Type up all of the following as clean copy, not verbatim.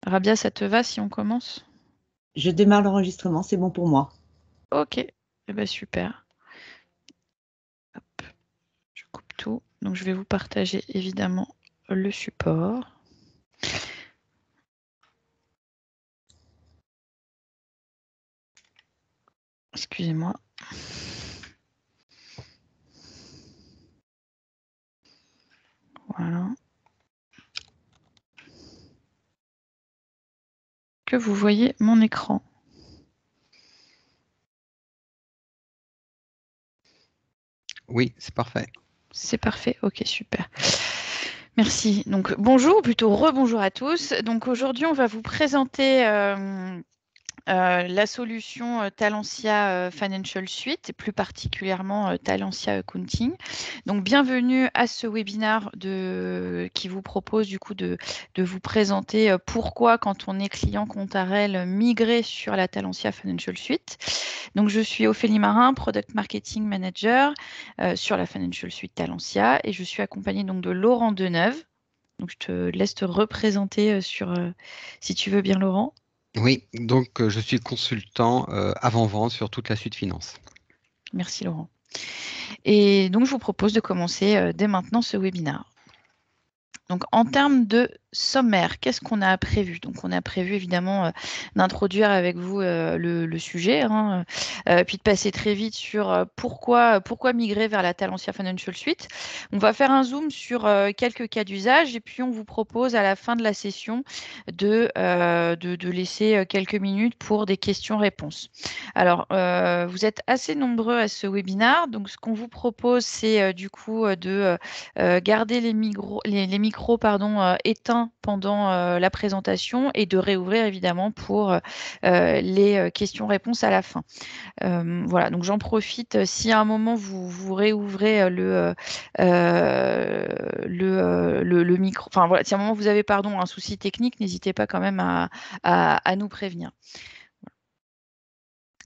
Rabia, ça te va si on commence? Je démarre l'enregistrement, c'est bon pour moi. Ok, eh ben, super. Hop, je coupe tout. Donc je vais vous partager évidemment le support. Excusez-moi. Voilà. Que vous voyez mon écran. Oui, c'est parfait. C'est parfait, ok, super. Merci. Donc bonjour, ou plutôt rebonjour à tous. Donc aujourd'hui, on va vous présenter la solution Talentia Financial Suite, et plus particulièrement Talentia Accounting. Donc, bienvenue à ce webinaire qui vous propose du coup de vous présenter pourquoi, quand on est client Contarel, migrer sur la Talentia Financial Suite. Donc, je suis Ophélie Marin, Product Marketing Manager sur la Financial Suite Talentia, et je suis accompagnée donc de Laurent Deneuve. Donc, je te laisse te représenter si tu veux bien, Laurent. Oui, donc je suis consultant avant-vente sur toute la suite finance. Merci, Laurent. Et donc, je vous propose de commencer dès maintenant ce webinaire. Donc, en termes de sommaire, qu'est-ce qu'on a prévu? Donc, on a prévu évidemment d'introduire avec vous le sujet, hein, puis de passer très vite sur pourquoi migrer vers la Talentia Financial Suite. On va faire un zoom sur quelques cas d'usage et puis on vous propose à la fin de la session de laisser quelques minutes pour des questions-réponses. Alors, vous êtes assez nombreux à ce webinaire, donc ce qu'on vous propose, c'est du coup de garder les micros éteints pendant la présentation et de réouvrir évidemment pour les questions-réponses à la fin. Voilà, donc j'en profite. Si à un moment vous réouvrez le micro, enfin voilà, si à un moment vous avez un souci technique, n'hésitez pas quand même à nous prévenir.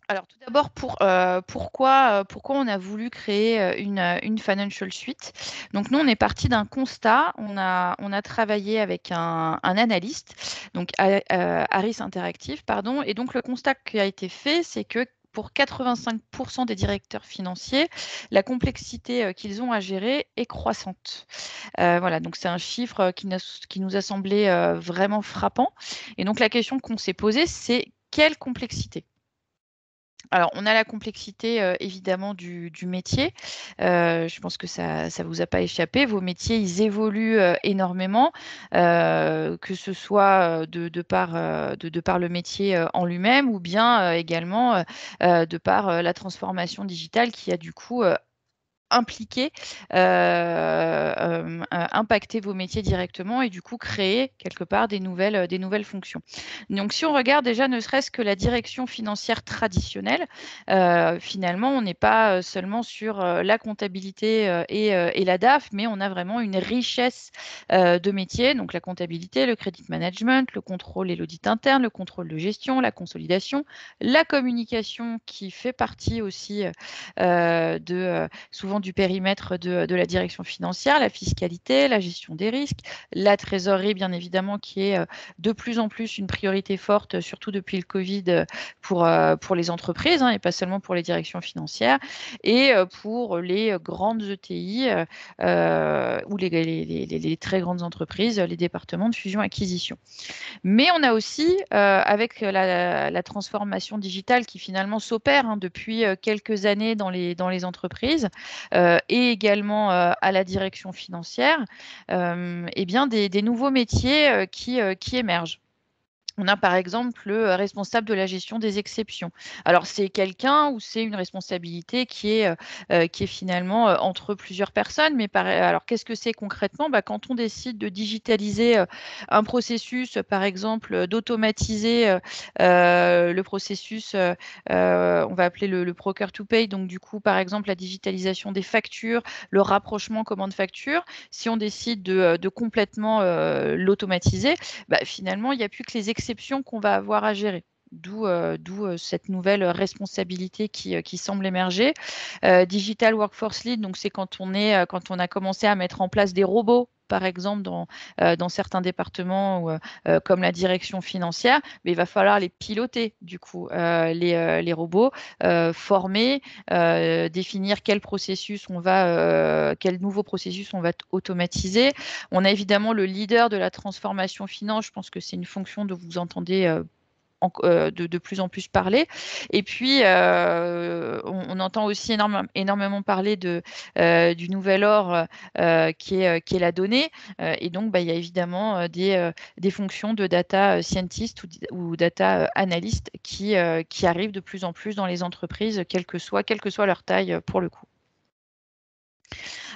Alors tout d'abord, pourquoi on a voulu créer une Financial Suite? Donc nous, on est parti d'un constat. On a travaillé avec un analyste, donc Harris Interactive, pardon. Et donc le constat qui a été fait, c'est que pour 85% des directeurs financiers, la complexité qu'ils ont à gérer est croissante. Voilà, donc c'est un chiffre qui nous a semblé vraiment frappant. Et donc la question qu'on s'est posée, c'est quelle complexité? Alors, on a la complexité évidemment du métier. Je pense que ça ne vous a pas échappé. Vos métiers, ils évoluent énormément, que ce soit de par le métier en lui-même ou bien également de par la transformation digitale qui a du coup impliquer, impacter vos métiers directement et du coup créer quelque part des nouvelles fonctions. Donc si on regarde déjà ne serait-ce que la direction financière traditionnelle, finalement on n'est pas seulement sur la comptabilité et la DAF, mais on a vraiment une richesse de métiers, donc la comptabilité, le credit management, le contrôle et l'audit interne, le contrôle de gestion, la consolidation, la communication qui fait partie aussi souvent du périmètre de la direction financière, la fiscalité, la gestion des risques, la trésorerie, bien évidemment, qui est de plus en plus une priorité forte, surtout depuis le Covid, pour les entreprises, hein, et pas seulement pour les directions financières, et pour les grandes ETI ou les très grandes entreprises, les départements de fusion-acquisition. Mais on a aussi, avec la transformation digitale qui finalement s'opère depuis quelques années dans les entreprises et également à la direction financière, eh bien des nouveaux métiers qui émergent. On a par exemple le responsable de la gestion des exceptions. Alors c'est quelqu'un ou c'est une responsabilité qui est finalement entre plusieurs personnes. Mais alors qu'est-ce que c'est concrètement? Quand on décide de digitaliser un processus, par exemple d'automatiser le processus, on va appeler le procure to pay. Donc du coup, par exemple, la digitalisation des factures, le rapprochement commande-facture. Si on décide de complètement l'automatiser, finalement, il n'y a plus que les exceptions qu'on va avoir à gérer. D'où cette nouvelle responsabilité qui semble émerger. Digital Workforce Lead, donc c'est quand on a commencé à mettre en place des robots par exemple dans certains départements comme la direction financière, mais il va falloir les piloter du coup, les robots, former, définir quel nouveau processus on va automatiser. On a évidemment le leader de la transformation finance. Je pense que c'est une fonction dont vous entendez de plus en plus parler. Et puis, on entend aussi énormément parler du nouvel or qui est la donnée. Et donc, il y a évidemment des fonctions de data scientist ou data analyst qui arrivent de plus en plus dans les entreprises, quelle que soit leur taille pour le coup.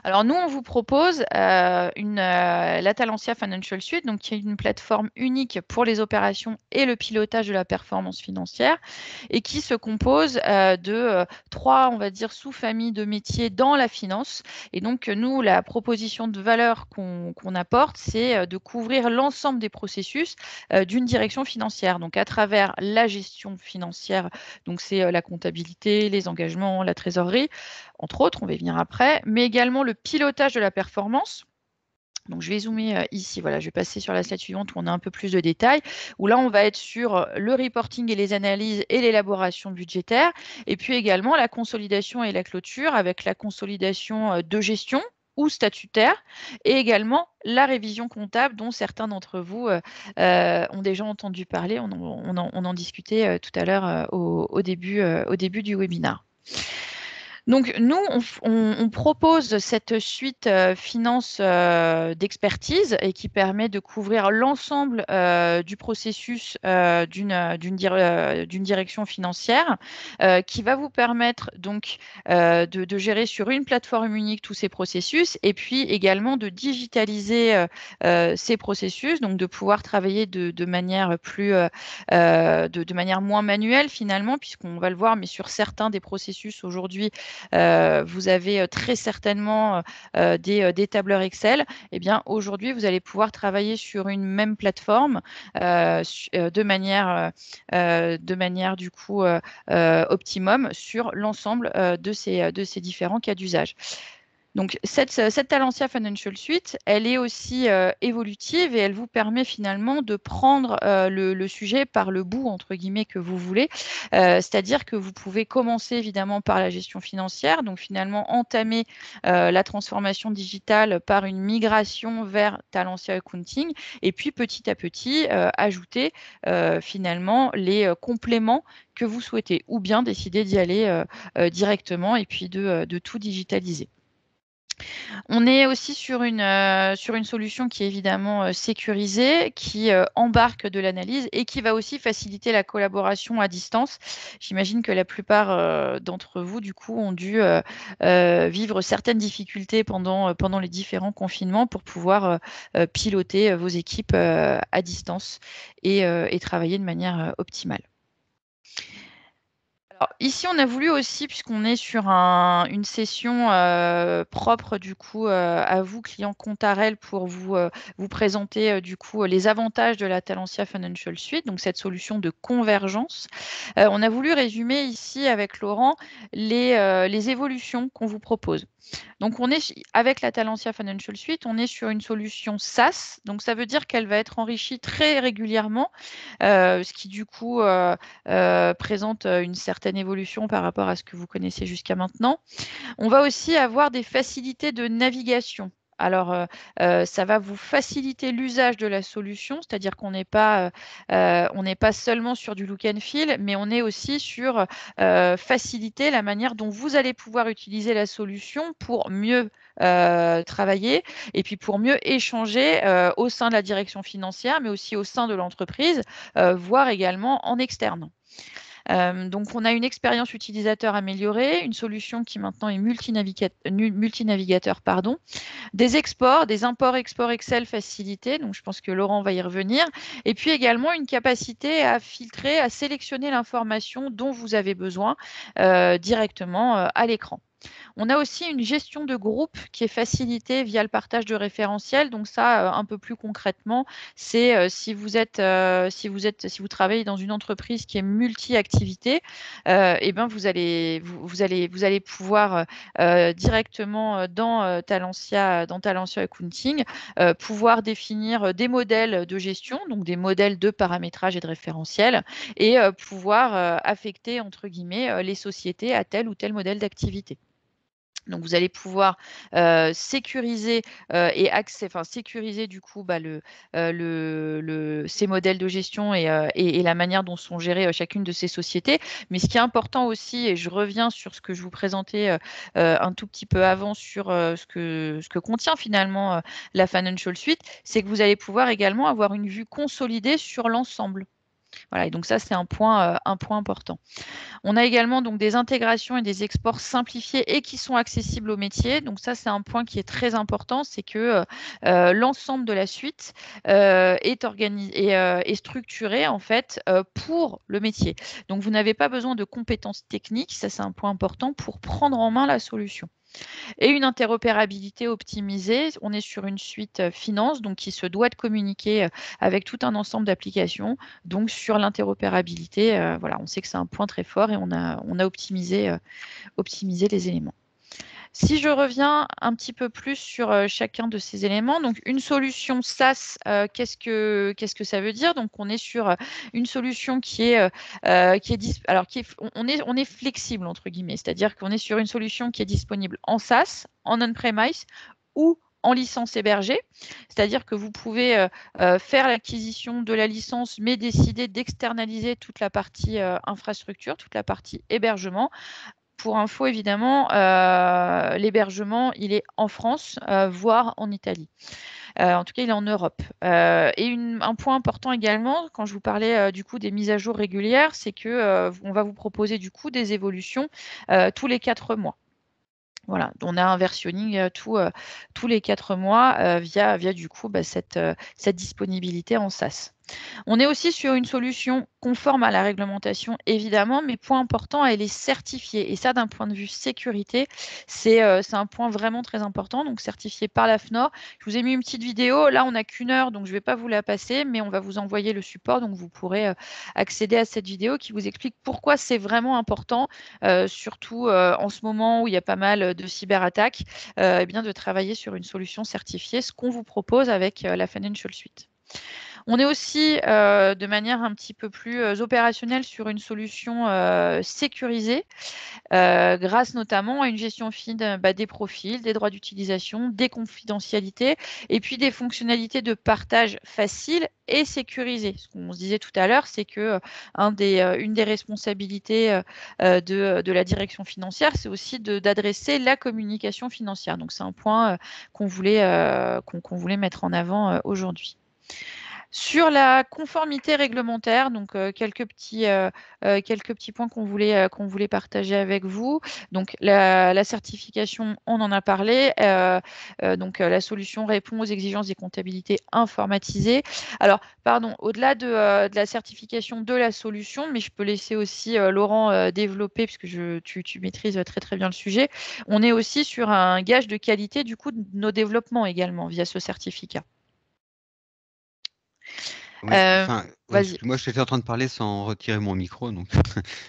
Alors nous, on vous propose la Talentia Financial Suite, donc qui est une plateforme unique pour les opérations et le pilotage de la performance financière, et qui se compose de 3, on va dire, sous-familles de métiers dans la finance. Et donc nous, la proposition de valeur qu'on apporte, c'est de couvrir l'ensemble des processus d'une direction financière. Donc à travers la gestion financière, donc c'est la comptabilité, les engagements, la trésorerie, entre autres, on va y venir après, mais également le pilotage de la performance. Donc, je vais zoomer ici. Voilà, je vais passer sur la slide suivante où on a un peu plus de détails, où là, on va être sur le reporting et les analyses et l'élaboration budgétaire, et puis également la consolidation et la clôture avec la consolidation de gestion ou statutaire, et également la révision comptable dont certains d'entre vous ont déjà entendu parler. On en discutait tout à l'heure au début du webinaire. Donc, nous, on propose cette suite finance d'expertise et qui permet de couvrir l'ensemble du processus d'une direction financière qui va vous permettre donc de gérer sur une plateforme unique tous ces processus et puis également de digitaliser ces processus, donc de pouvoir travailler de manière de manière moins manuelle finalement, puisqu'on va le voir, mais sur certains des processus aujourd'hui, vous avez très certainement des tableurs Excel. Eh bien, aujourd'hui, vous allez pouvoir travailler sur une même plateforme de manière du coup optimum sur l'ensemble de ces différents cas d'usage. Donc, cette Talentia Financial Suite, elle est aussi évolutive et elle vous permet finalement de prendre le sujet par le bout, entre guillemets, que vous voulez. C'est-à-dire que vous pouvez commencer évidemment par la gestion financière, donc finalement entamer la transformation digitale par une migration vers Talentia Accounting et puis petit à petit ajouter finalement les compléments que vous souhaitez ou bien décider d'y aller directement et puis de tout digitaliser. On est aussi sur une solution qui est évidemment sécurisée, qui embarque de l'analyse et qui va aussi faciliter la collaboration à distance. J'imagine que la plupart d'entre vous, du coup, ont dû vivre certaines difficultés pendant les différents confinements pour pouvoir piloter vos équipes à distance et travailler de manière optimale. Alors, ici, on a voulu aussi, puisqu'on est sur une session propre du coup à vous, clients Contarel, pour vous présenter du coup les avantages de la Talentia Financial Suite, donc cette solution de convergence. On a voulu résumer ici avec Laurent les évolutions qu'on vous propose. Donc, avec la Talentia Financial Suite, on est sur une solution SaaS. Donc, ça veut dire qu'elle va être enrichie très régulièrement, ce qui du coup présente une certaine évolution par rapport à ce que vous connaissez jusqu'à maintenant. On va aussi avoir des facilités de navigation. Alors, ça va vous faciliter l'usage de la solution, c'est-à-dire qu'on n'est pas seulement sur du look and feel, mais on est aussi sur faciliter la manière dont vous allez pouvoir utiliser la solution pour mieux travailler et puis pour mieux échanger au sein de la direction financière, mais aussi au sein de l'entreprise, voire également en externe. Donc, on a une expérience utilisateur améliorée, une solution qui maintenant est multinavigateur, des exports, des imports-exports Excel facilités, donc je pense que Laurent va y revenir, et puis également une capacité à filtrer, à sélectionner l'information dont vous avez besoin directement à l'écran. On a aussi une gestion de groupe qui est facilitée via le partage de référentiels. Donc ça, un peu plus concrètement, c'est si vous travaillez dans une entreprise qui est multi-activité, et ben vous allez pouvoir directement dans Talentia Accounting pouvoir définir des modèles de gestion, donc des modèles de paramétrage et de référentiel, et pouvoir affecter entre guillemets les sociétés à tel ou tel modèle d'activité. Donc, vous allez pouvoir sécuriser sécuriser du coup ces modèles de gestion et la manière dont sont gérées chacune de ces sociétés. Mais ce qui est important aussi, et je reviens sur ce que je vous présentais un tout petit peu avant sur ce que contient finalement la Financial Suite, c'est que vous allez pouvoir également avoir une vue consolidée sur l'ensemble. Voilà, et donc ça, c'est un point important. On a également donc des intégrations et des exports simplifiés et qui sont accessibles aux métiers. Donc ça, c'est un point qui est très important, c'est que l'ensemble de la suite est structuré en fait pour le métier. Donc vous n'avez pas besoin de compétences techniques, ça c'est un point important pour prendre en main la solution. Et une interopérabilité optimisée. On est sur une suite finance, donc qui se doit de communiquer avec tout un ensemble d'applications. Donc sur l'interopérabilité, voilà, on sait que c'est un point très fort et on a optimisé les éléments. Si je reviens un petit peu plus sur chacun de ces éléments, donc une solution SaaS, qu'est-ce que ça veut dire? Donc on est sur une solution qui est on est flexible entre guillemets, c'est-à-dire qu'on est sur une solution qui est disponible en SaaS, en on-premise ou en licence hébergée, c'est-à-dire que vous pouvez faire l'acquisition de la licence, mais décider d'externaliser toute la partie infrastructure, toute la partie hébergement. Pour info, évidemment, l'hébergement, il est en France, voire en Italie. En tout cas, il est en Europe. Et un point important également, quand je vous parlais du coup des mises à jour régulières, c'est que on va vous proposer du coup des évolutions tous les 4 mois. Voilà, on a un versionning tous les 4 mois via du coup cette disponibilité en SaaS. On est aussi sur une solution conforme à la réglementation, évidemment, mais point important, elle est certifiée. Et ça, d'un point de vue sécurité, c'est un point vraiment très important. Donc, certifié par la FNOR. Je vous ai mis une petite vidéo. Là, on n'a qu'1 heure, donc je ne vais pas vous la passer, mais on va vous envoyer le support. Donc, vous pourrez accéder à cette vidéo qui vous explique pourquoi c'est vraiment important, surtout en ce moment où il y a pas mal de cyberattaques, bien de travailler sur une solution certifiée, ce qu'on vous propose avec la Financial Suite. On est aussi de manière un petit peu plus opérationnelle sur une solution sécurisée, grâce notamment à une gestion fine des profils, des droits d'utilisation, des confidentialités et puis des fonctionnalités de partage faciles et sécurisées. Ce qu'on se disait tout à l'heure, c'est que une des responsabilités de la direction financière, c'est aussi d'adresser la communication financière. Donc c'est un point qu'on voulait mettre en avant aujourd'hui. Sur la conformité réglementaire, donc quelques petits points qu'on voulait partager avec vous. Donc la certification, on en a parlé. Donc la solution répond aux exigences des comptabilités informatisées. Alors, pardon, au-delà de la certification de la solution, mais je peux laisser aussi Laurent développer puisque tu maîtrises très très bien le sujet. On est aussi sur un gage de qualité du coup de nos développements également via ce certificat. Oui, enfin, Vas-y. moi j'étais en train de parler sans retirer mon micro, donc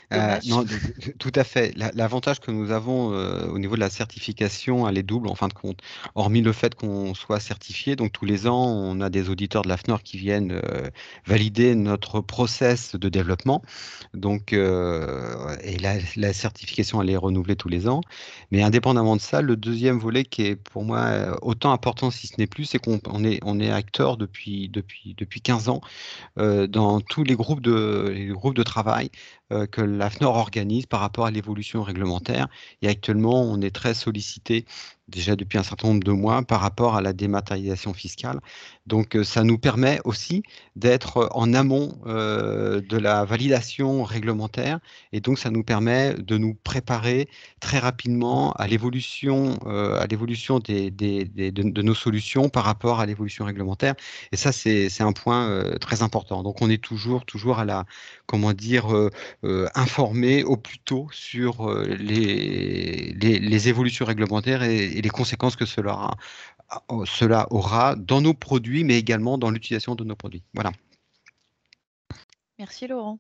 Dommage. non, tout à fait. L'avantage que nous avons au niveau de la certification, elle est double en fin de compte. Hormis le fait qu'on soit certifié, donc tous les ans, on a des auditeurs de la FNOR qui viennent valider notre process de développement. Donc, et la certification, elle est renouvelée tous les ans. Mais indépendamment de ça, le deuxième volet qui est pour moi autant important, si ce n'est plus, c'est qu'on est acteur depuis 15 ans dans tous les groupes de travail que la FNOR organise par rapport à l'évolution réglementaire. Et actuellement, on est très sollicité déjà depuis un certain nombre de mois par rapport à la dématérialisation fiscale. Donc, ça nous permet aussi d'être en amont de la validation réglementaire et donc ça nous permet de nous préparer très rapidement à l'évolution de nos solutions par rapport à l'évolution réglementaire. Et ça, c'est un point très important. Donc, on est toujours à la, comment dire, informé au plus tôt sur les évolutions réglementaires et les conséquences que cela aura dans nos produits, mais également dans l'utilisation de nos produits. Voilà. Merci Laurent.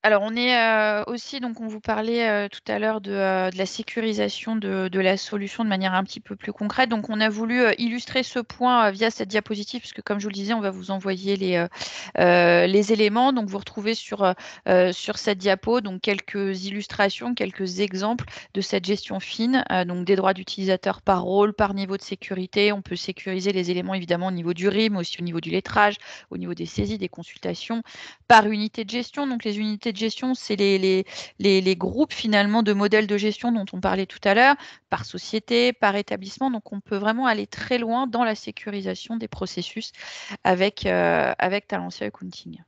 Alors, on est aussi, donc on vous parlait tout à l'heure de la sécurisation de la solution de manière un petit peu plus concrète. Donc, on a voulu illustrer ce point via cette diapositive, puisque comme je vous le disais, on va vous envoyer les éléments. Donc, vous retrouvez sur cette diapo donc, quelques illustrations, quelques exemples de cette gestion fine, donc des droits d'utilisateur par rôle, par niveau de sécurité. On peut sécuriser les éléments évidemment au niveau du RIM, mais aussi au niveau du lettrage, au niveau des saisies, des consultations, par unité de gestion. Donc, les unités de gestion, c'est les groupes finalement de modèles de gestion dont on parlait tout à l'heure, par société, par établissement. Donc, on peut vraiment aller très loin dans la sécurisation des processus avec Talentia Accounting.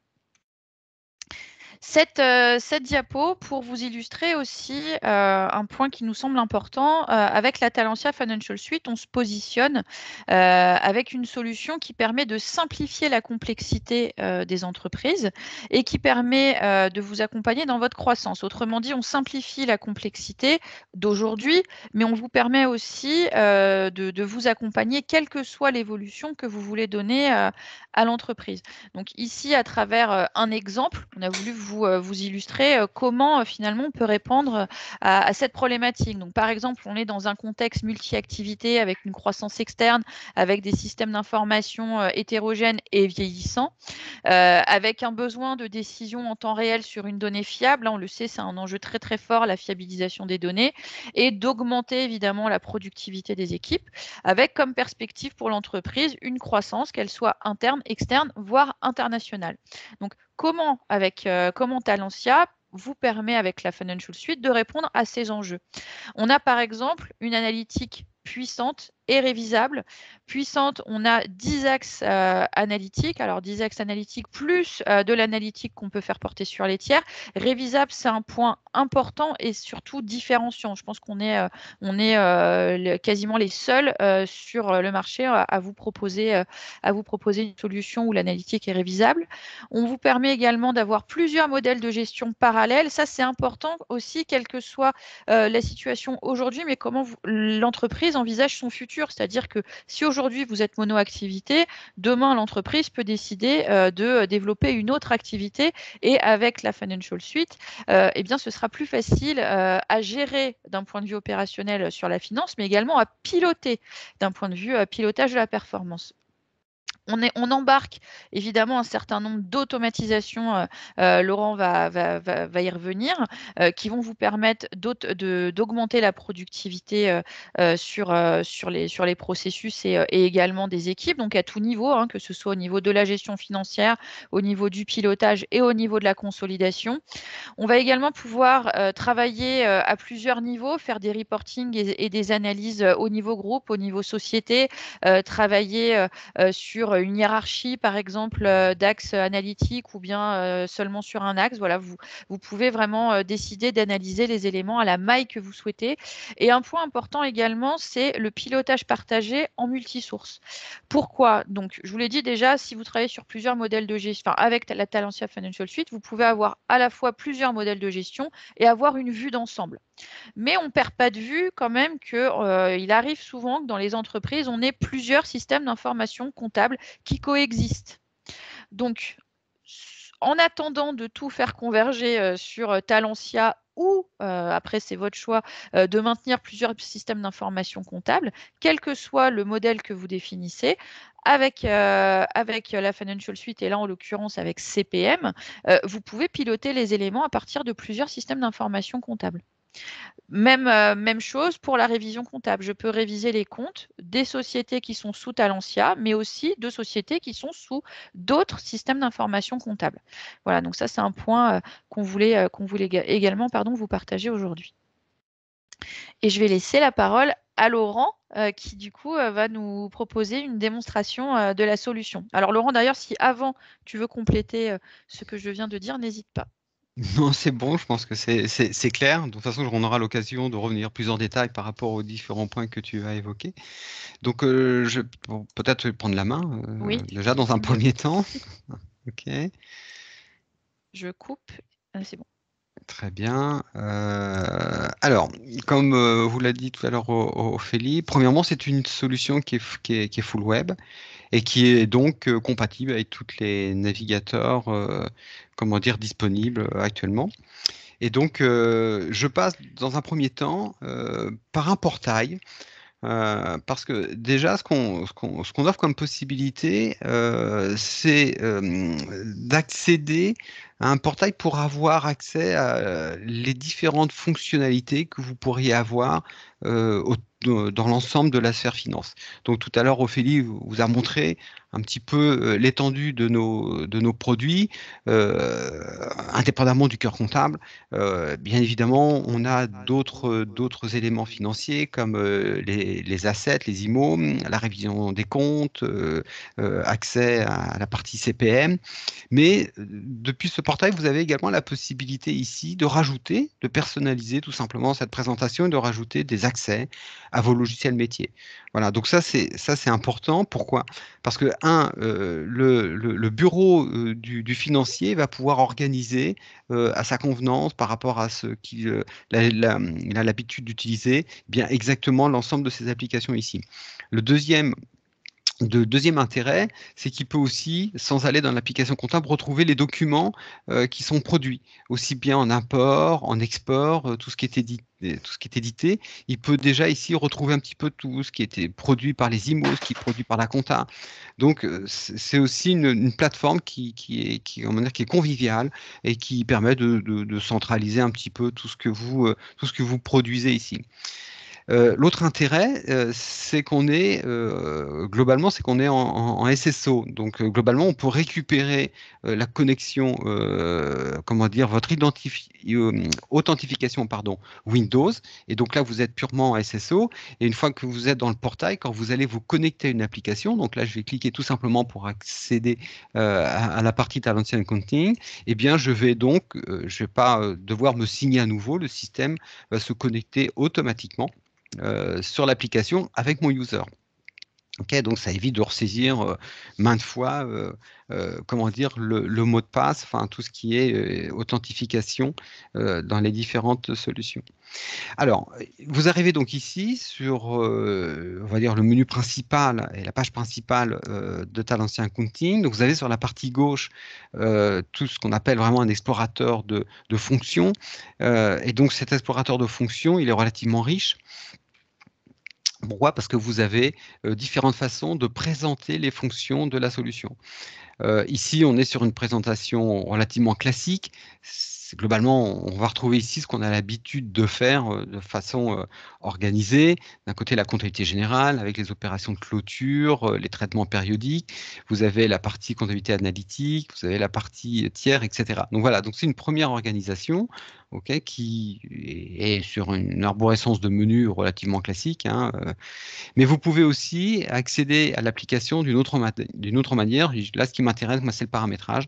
Cette diapo pour vous illustrer aussi un point qui nous semble important. Avec la Talentia Financial Suite, on se positionne avec une solution qui permet de simplifier la complexité des entreprises et qui permet de vous accompagner dans votre croissance. Autrement dit, on simplifie la complexité d'aujourd'hui, mais on vous permet aussi de vous accompagner quelle que soit l'évolution que vous voulez donner à l'entreprise. Donc ici, à travers un exemple, on a voulu vous illustrer comment finalement on peut répondre à cette problématique. Donc par exemple, on est dans un contexte multi-activité avec une croissance externe, avec des systèmes d'information hétérogènes et vieillissants, avec un besoin de décision en temps réel sur une donnée fiable. On le sait, c'est un enjeu très très fort, la fiabilisation des données, et d'augmenter évidemment la productivité des équipes, avec comme perspective pour l'entreprise une croissance, qu'elle soit interne, externe, voire internationale. Donc, comment Talentia vous permet avec la Financial Suite de répondre à ces enjeux? On a par exemple une analytique puissante et révisable. Puissante, on a 10 axes analytiques, alors 10 axes analytiques plus de l'analytique qu'on peut faire porter sur les tiers. Révisable, c'est un point important et surtout différenciant. Je pense qu'on est, quasiment les seuls sur le marché à vous proposer une solution où l'analytique est révisable. On vous permet également d'avoir plusieurs modèles de gestion parallèles. Ça, c'est important aussi, quelle que soit la situation aujourd'hui, mais comment l'entreprise envisage son futur. C'est-à-dire que si aujourd'hui vous êtes mono-activité, demain l'entreprise peut décider de développer une autre activité et avec la Financial Suite, eh bien, ce sera plus facile à gérer d'un point de vue opérationnel sur la finance, mais également à piloter d'un point de vue pilotage de la performance. On embarque évidemment un certain nombre d'automatisations, Laurent va y revenir, qui vont vous permettre d'augmenter la productivité sur les processus et également des équipes, donc à tout niveau, hein, que ce soit au niveau de la gestion financière, au niveau du pilotage et au niveau de la consolidation. On va également pouvoir travailler à plusieurs niveaux, faire des reportings et des analyses au niveau groupe, au niveau société, travailler sur une hiérarchie, par exemple, d'axes analytiques ou bien seulement sur un axe. Voilà, vous pouvez vraiment décider d'analyser les éléments à la maille que vous souhaitez. Et un point important également, c'est le pilotage partagé en multisource. Pourquoi? Donc, je vous l'ai dit déjà, si vous travaillez sur plusieurs modèles de gestion, enfin, avec la Talentia Financial Suite, vous pouvez avoir à la fois plusieurs modèles de gestion et avoir une vue d'ensemble. Mais on ne perd pas de vue quand même qu'il arrive souvent que dans les entreprises, on ait plusieurs systèmes d'information comptable qui coexistent. Donc, en attendant de tout faire converger sur Talentia ou, après c'est votre choix, de maintenir plusieurs systèmes d'information comptable, quel que soit le modèle que vous définissez, avec la Financial Suite et là en l'occurrence avec CPM, vous pouvez piloter les éléments à partir de plusieurs systèmes d'information comptable. Même chose pour la révision comptable. Je peux réviser les comptes des sociétés qui sont sous Talentia, mais aussi de sociétés qui sont sous d'autres systèmes d'information comptable. Voilà, donc ça c'est un point qu'on voulait également vous partager aujourd'hui. Et je vais laisser la parole à Laurent, qui du coup va nous proposer une démonstration de la solution. Alors Laurent, d'ailleurs, si avant tu veux compléter ce que je viens de dire, n'hésite pas. Non, c'est bon, je pense que c'est clair. De toute façon, on aura l'occasion de revenir plus en détail par rapport aux différents points que tu as évoqués. Donc, je vais peut-être prendre la main, Oui, déjà dans un c'est mieux. premier temps. Ok, Je coupe. C'est bon. très bien. Alors, comme vous l'a dit tout à l'heure Ophélie, premièrement, c'est une solution qui est full web et qui est donc compatible avec tous les navigateurs, comment dire, disponibles actuellement. Et donc, je passe dans un premier temps par un portail, parce que déjà, ce qu'on offre comme possibilité, c'est d'accéder à un portail pour avoir accès à les différentes fonctionnalités que vous pourriez avoir dans l'ensemble de la sphère finance. Donc tout à l'heure, Ophélie vous a montré un petit peu l'étendue de nos produits, indépendamment du cœur comptable. Bien évidemment, on a d'autres éléments financiers comme les assets, les IMO, la révision des comptes, accès à la partie CPM. Mais depuis ce portail, vous avez également la possibilité ici de rajouter, de personnaliser tout simplement cette présentation et de rajouter des accès à vos logiciels métiers. Voilà, donc ça c'est important. Pourquoi? Parce que le bureau du financier va pouvoir organiser à sa convenance par rapport à ce qu'il il a l'habitude d'utiliser, bien exactement l'ensemble de ces applications ici. Le deuxième intérêt, c'est qu'il peut aussi, sans aller dans l'application comptable, retrouver les documents qui sont produits, aussi bien en import, en export, tout ce qui est édité. Tout ce qui est édité, il peut déjà ici retrouver un petit peu tout ce qui était produit par les IMO, ce qui est produit par la compta. Donc, c'est aussi une plateforme comment dire, qui est conviviale et qui permet de centraliser un petit peu tout ce que vous produisez ici. L'autre intérêt, c'est qu'on est globalement, c'est qu'on est en SSO. Donc globalement, on peut récupérer la connexion, comment dire, votre authentification, pardon, Windows. Et donc là, vous êtes purement en SSO. Et une fois que vous êtes dans le portail, quand vous allez vous connecter à une application, donc là, je vais cliquer tout simplement pour accéder à la partie Talent Accounting. Eh bien, je vais pas devoir me signer à nouveau. Le système va se connecter automatiquement sur l'application avec mon user. Ok, donc ça évite de ressaisir maintes fois, comment dire, le mot de passe, enfin tout ce qui est authentification dans les différentes solutions. Alors, vous arrivez donc ici sur, on va dire, le menu principal et la page principale de Talentien Accounting. Donc, vous avez sur la partie gauche tout ce qu'on appelle vraiment un explorateur de fonctions. Et donc, cet explorateur de fonctions, il est relativement riche. Pourquoi? Parce que vous avez différentes façons de présenter les fonctions de la solution. Ici, on est sur une présentation relativement classique. Globalement, on va retrouver ici ce qu'on a l'habitude de faire de façon organisée. D'un côté, la comptabilité générale avec les opérations de clôture, les traitements périodiques. Vous avez la partie comptabilité analytique, vous avez la partie tiers, etc. Donc voilà, donc c'est une première organisation, ok, qui est sur une arborescence de menus relativement classique, hein, mais vous pouvez aussi accéder à l'application d'une autre manière. Là, ce qui m'intéresse, moi, c'est le paramétrage.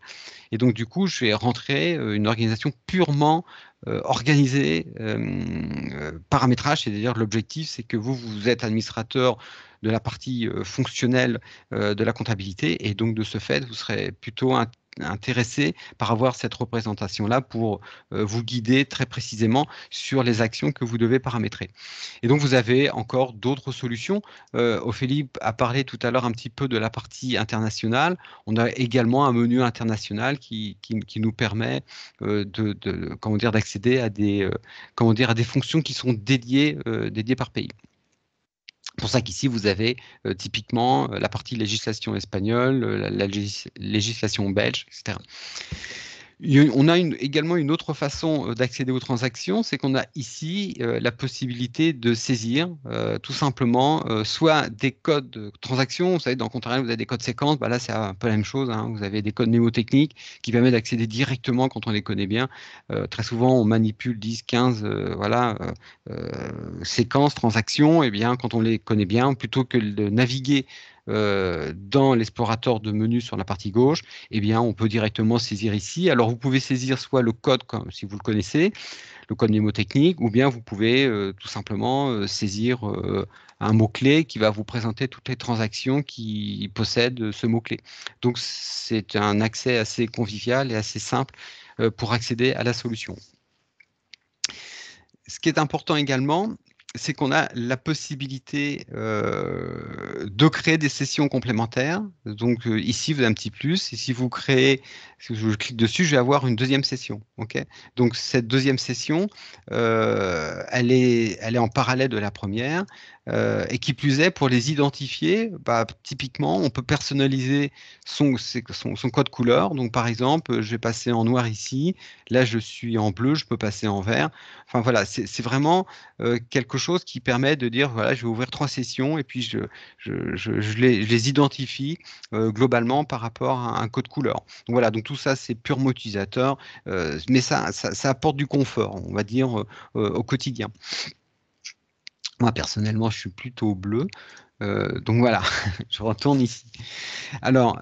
Et donc, du coup, je vais rentrer une organisation purement organisée, paramétrage. C'est-à-dire, l'objectif, c'est que vous êtes administrateur de la partie fonctionnelle de la comptabilité. Et donc, de ce fait, vous serez plutôt intéressé par avoir cette représentation-là pour vous guider très précisément sur les actions que vous devez paramétrer. Et donc, vous avez encore d'autres solutions. Ophélie a parlé tout à l'heure un petit peu de la partie internationale. On a également un menu international qui nous permet comment dire, d'accéder à comment dire, à des fonctions qui sont dédiées par pays. C'est pour ça qu'ici, vous avez typiquement la partie législation espagnole, la législation belge, etc. On a également une autre façon d'accéder aux transactions, c'est qu'on a ici la possibilité de saisir tout simplement soit des codes de transaction. Vous savez, dans Container, vous avez des codes séquences. Bah là, c'est un peu la même chose, hein. Vous avez des codes mnémotechniques qui permettent d'accéder directement quand on les connaît bien. Très souvent, on manipule 10, 15 voilà, séquences, transactions. Et bien, quand on les connaît bien, plutôt que de naviguer dans l'explorateur de menu sur la partie gauche, eh bien, on peut directement saisir ici. Alors, vous pouvez saisir soit le code, si vous le connaissez, le code mnémotechnique, ou bien vous pouvez tout simplement saisir un mot-clé qui va vous présenter toutes les transactions qui possèdent ce mot-clé. Donc, c'est un accès assez convivial et assez simple pour accéder à la solution. Ce qui est important également, c'est qu'on a la possibilité de créer des sessions complémentaires. Donc ici, vous avez un petit plus. Et si vous créez, si je clique dessus, je vais avoir une deuxième session. Okay, donc cette deuxième session, elle est en parallèle de la première. Et qui plus est, pour les identifier, bah, typiquement, on peut personnaliser son code couleur. Donc par exemple, je vais passer en noir ici. Là, je suis en bleu, je peux passer en vert. Enfin voilà, c'est vraiment quelque chose qui permet de dire, voilà, je vais ouvrir 3 sessions et puis je les identifie globalement par rapport à un code couleur. Donc voilà, donc tout ça, c'est purement utilisateur, mais ça apporte du confort, on va dire, au quotidien. Moi, personnellement, je suis plutôt bleu. Donc voilà, je retourne ici. Alors,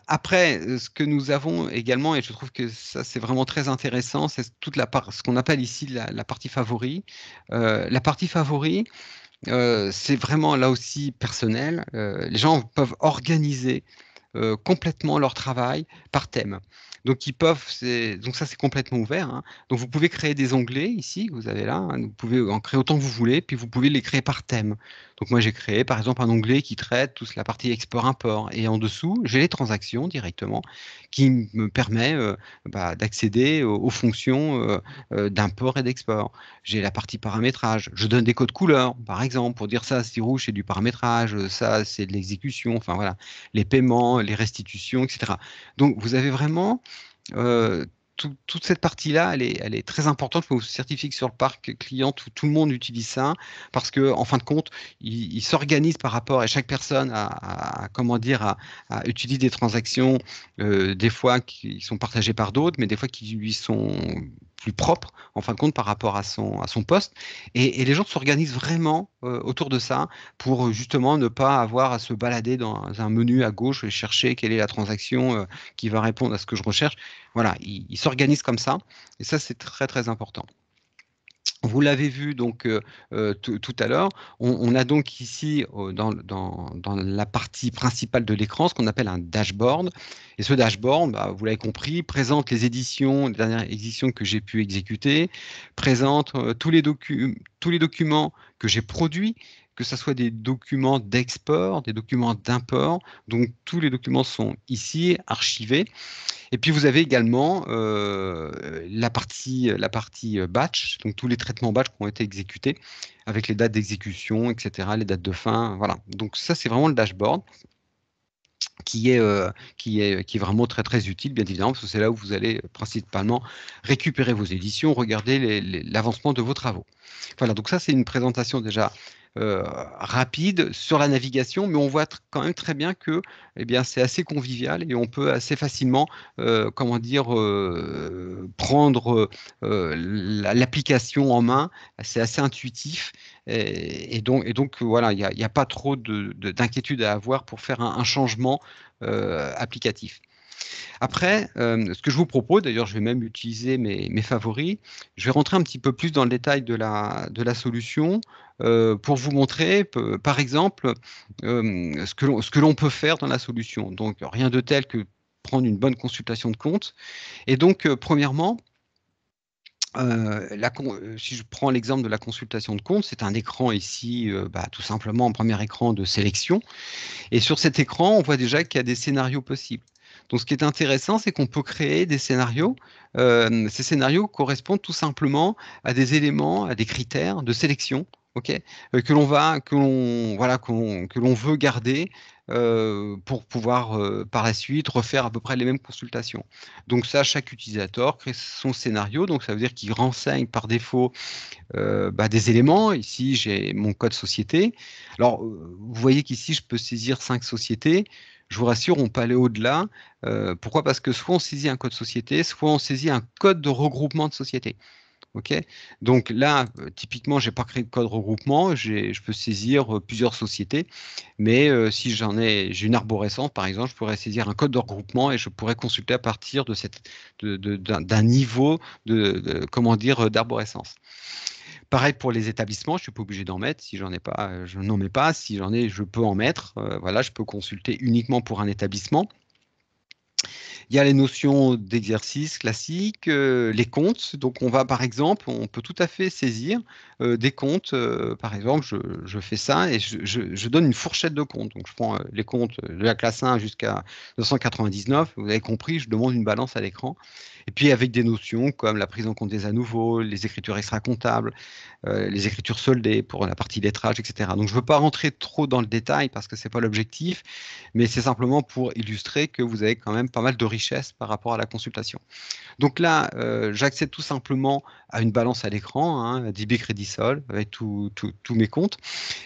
après, ce que nous avons également, et je trouve que ça, c'est vraiment très intéressant, c'est toute ce qu'on appelle ici la partie favori. La partie favori, c'est vraiment là aussi personnel. Les gens peuvent organiser complètement leur travail par thème. Donc, donc ça, c'est complètement ouvert, hein. Donc, vous pouvez créer des onglets ici, que vous avez là, hein. Vous pouvez en créer autant que vous voulez, puis vous pouvez les créer par thème. Donc, moi, j'ai créé, par exemple, un onglet qui traite toute la partie export-import. Et en dessous, j'ai les transactions directement qui me permet d'accéder aux fonctions d'import et d'export. J'ai la partie paramétrage. Je donne des codes couleurs, par exemple, pour dire ça, c'est rouge, c'est du paramétrage, ça, c'est de l'exécution. Enfin, voilà, les paiements, les restitutions, etc. Donc, vous avez vraiment toute cette partie-là, elle est très importante. Il faut vous certifier que sur le parc client, tout le monde utilise ça parce que, en fin de compte, il s'organise par rapport à chaque personne comment dire, à utiliser des transactions, des fois qui sont partagées par d'autres, mais des fois qui lui sont plus propres, en fin de compte, par rapport à son poste. Et les gens s'organisent vraiment autour de ça pour justement ne pas avoir à se balader dans un menu à gauche et chercher quelle est la transaction qui va répondre à ce que je recherche. Voilà, ils s'organisent comme ça, et ça, c'est très, très important. Vous l'avez vu donc tout à l'heure, on a donc ici dans la partie principale de l'écran ce qu'on appelle un dashboard. Et ce dashboard, bah, vous l'avez compris, présente les dernières éditions que j'ai pu exécuter, présente tous les documents que j'ai produits, que ce soit des documents d'export, des documents d'import. Donc tous les documents sont ici archivés. Et puis vous avez également la partie batch, donc tous les traitements batch qui ont été exécutés avec les dates d'exécution, etc., les dates de fin. Voilà. Donc ça, c'est vraiment le dashboard qui est vraiment très très utile, bien évidemment, parce que c'est là où vous allez principalement récupérer vos éditions, regarder l'avancement de vos travaux. Voilà, donc ça c'est une présentation déjà rapide sur la navigation, mais on voit quand même très bien que eh bien, c'est assez convivial et on peut assez facilement comment dire, prendre l'application en main. C'est assez intuitif et donc voilà, il n'y a pas trop d'inquiétude à avoir pour faire un changement applicatif. Après, ce que je vous propose, d'ailleurs, je vais même utiliser mes favoris, je vais rentrer un petit peu plus dans le détail de la solution pour vous montrer, par exemple, ce que l'on peut faire dans la solution. Donc, rien de tel que prendre une bonne consultation de compte. Et donc, premièrement, si je prends l'exemple de la consultation de compte, c'est un écran ici, tout simplement un premier écran de sélection. Et sur cet écran, on voit déjà qu'il y a des scénarios possibles. Donc, ce qui est intéressant, c'est qu'on peut créer des scénarios. Ces scénarios correspondent tout simplement à des éléments, à des critères de sélection ok, que l'on veut garder pour pouvoir par la suite refaire à peu près les mêmes consultations. Donc ça, chaque utilisateur crée son scénario, donc ça veut dire qu'il renseigne par défaut des éléments. Ici, j'ai mon code société. Alors, vous voyez qu'ici, je peux saisir 5 sociétés. Je vous rassure, on peut aller au-delà. Pourquoi? Parce que soit on saisit un code société, soit on saisit un code de regroupement de sociétés. Ok, donc là, typiquement, j'ai pas créé de code regroupement, je peux saisir plusieurs sociétés, mais si j'ai une arborescence, par exemple, je pourrais saisir un code de regroupement et je pourrais consulter à partir d'un niveau comment dire, d'arborescence. Pareil pour les établissements, je suis pas obligé d'en mettre. Si j'en ai pas, je n'en mets pas. Si j'en ai, je peux en mettre. Voilà, je peux consulter uniquement pour un établissement. Il y a les notions d'exercice classiques, les comptes. Donc, on va, par exemple, on peut tout à fait saisir des comptes. Par exemple, je fais ça et je donne une fourchette de comptes. Donc, je prends les comptes de la classe 1 jusqu'à 299. Vous avez compris, je demande une balance à l'écran. Et puis, avec des notions comme la prise en compte des à nouveaux, les écritures extra-comptables, les écritures soldées pour la partie lettrage, etc. Donc, je ne veux pas rentrer trop dans le détail parce que ce n'est pas l'objectif, mais c'est simplement pour illustrer que vous avez quand même pas mal de richesse par rapport à la consultation. Donc là, j'accède tout simplement à une balance à l'écran, hein, DB Crédit Sol, avec tous mes comptes.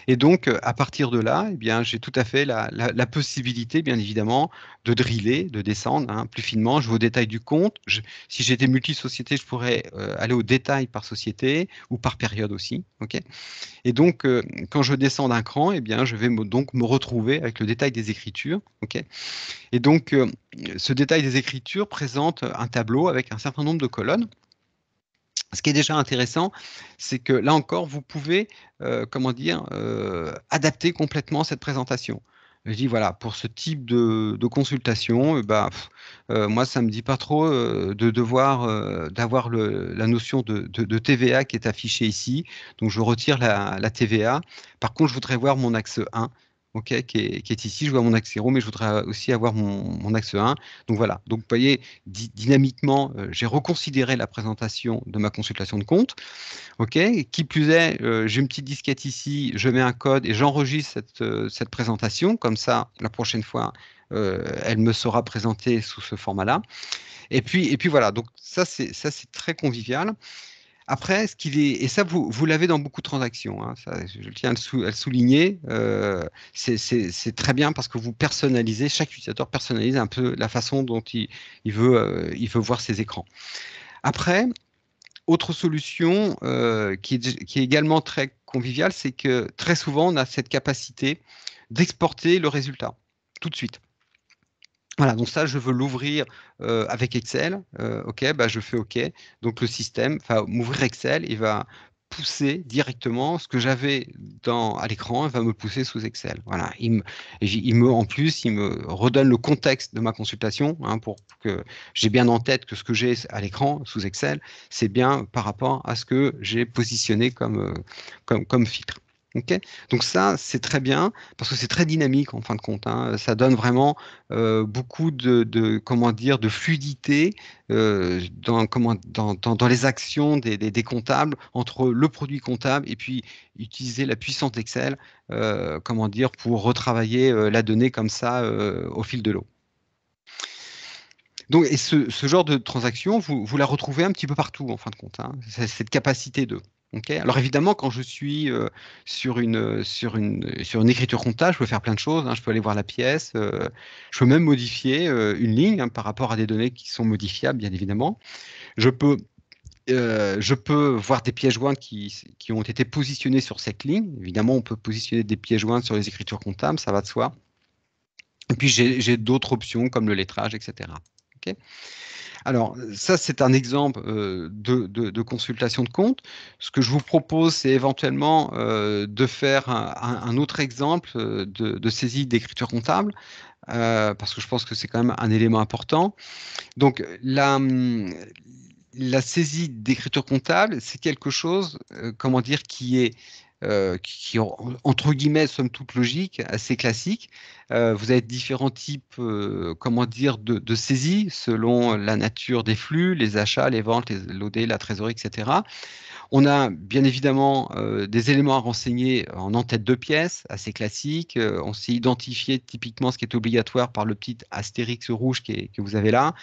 Et donc, à partir de là, eh bien, j'ai tout à fait la possibilité, bien évidemment, de driller, de descendre hein, plus finement. Je vais au détail du compte. Si j'étais multi-société, je pourrais aller au détail par société ou par période aussi. Okay, et donc, quand je descends d'un cran, eh bien, je vais donc me retrouver avec le détail des écritures. Okay, et donc, ce détail des écritures présente un tableau avec un certain nombre de colonnes. Ce qui est déjà intéressant, c'est que là encore, vous pouvez, comment dire, adapter complètement cette présentation. Je dis voilà, pour ce type de consultation, moi ça me dit pas trop de devoir d'avoir la notion de TVA qui est affichée ici. Donc je retire la TVA. Par contre, je voudrais voir mon axe 1. Ok, qui est ici, je vois mon axe 0, mais je voudrais aussi avoir mon axe 1. Donc voilà, donc vous voyez, dynamiquement, j'ai reconsidéré la présentation de ma consultation de compte. Ok, qui plus est, j'ai une petite disquette ici, je mets un code et j'enregistre cette présentation. Comme ça, la prochaine fois, elle me sera présentée sous ce format-là. Et puis voilà, donc ça c'est très convivial. Après, et ça vous l'avez dans beaucoup de transactions, hein, ça, je tiens à le souligner, c'est très bien parce que vous personnalisez, chaque utilisateur personnalise un peu la façon dont il veut voir ses écrans. Après, autre solution qui est également très conviviale, c'est que très souvent, on a cette capacité d'exporter le résultat tout de suite. Voilà, donc ça, je veux l'ouvrir avec Excel. OK, je fais OK. Donc le système va m'ouvrir Excel, il va pousser directement ce que j'avais à l'écran, il va me pousser sous Excel. Voilà, en plus, il me redonne le contexte de ma consultation hein, pour que j'ai bien en tête que ce que j'ai à l'écran sous Excel, c'est bien par rapport à ce que j'ai positionné comme filtre. Okay, donc ça, c'est très bien parce que c'est très dynamique en fin de compte. Hein. Ça donne vraiment beaucoup comment dire, de fluidité dans les actions des comptables entre le produit comptable et puis utiliser la puissance d'Excel comment dire, pour retravailler la donnée comme ça au fil de l'eau. Donc, et ce genre de transaction, vous la retrouvez un petit peu partout en fin de compte. Hein. Cette capacité de. Okay. Alors évidemment, quand je suis sur une écriture comptable, je peux faire plein de choses. Hein. Je peux aller voir la pièce. Je peux même modifier une ligne hein, par rapport à des données qui sont modifiables, bien évidemment. Je peux voir des pièces jointes qui ont été positionnées sur cette ligne. Évidemment, on peut positionner des pièces jointes sur les écritures comptables, ça va de soi. Et puis, j'ai d'autres options comme le lettrage, etc. Okay. Alors, ça, c'est un exemple de consultation de compte. Ce que je vous propose, c'est éventuellement de faire un autre exemple de saisie d'écriture comptable, parce que je pense que c'est quand même un élément important. Donc, la saisie d'écriture comptable, c'est quelque chose, comment dire, qui entre guillemets, somme toute logique, assez classique. Vous avez différents types, comment dire, de saisie selon la nature des flux, les achats, les ventes, les loadés, la trésorerie, etc. On a bien évidemment des éléments à renseigner en en-tête de pièce, assez classique. On sait identifier typiquement ce qui est obligatoire par le petit astérix rouge que vous avez là.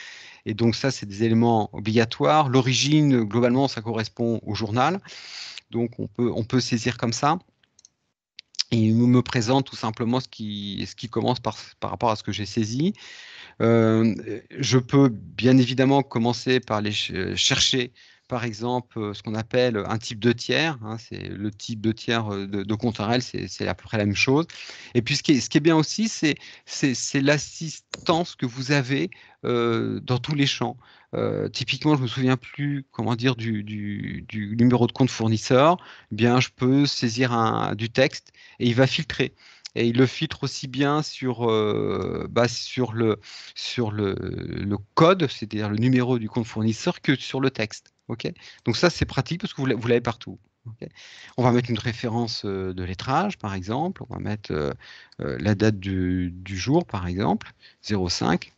Et donc ça, c'est des éléments obligatoires. L'origine, globalement, ça correspond au journal. Donc on peut saisir comme ça. Et il me présente tout simplement ce qui commence par rapport à ce que j'ai saisi. Je peux bien évidemment commencer par les chercher, par exemple, ce qu'on appelle un type de tiers. Hein, c'est le type de tiers de compte RL, c'est à peu près la même chose. Et puis ce qui est bien aussi, c'est l'assistance que vous avez dans tous les champs. Typiquement, je me souviens plus comment dire du numéro de compte fournisseur. Eh bien, je peux saisir du texte et il va filtrer. Et il le filtre aussi bien sur le code, c'est-à-dire le numéro du compte fournisseur, que sur le texte. Ok. Donc ça, c'est pratique parce que vous l'avez partout. Ok. On va mettre une référence de lettrage, par exemple. On va mettre la date du jour, par exemple, 05.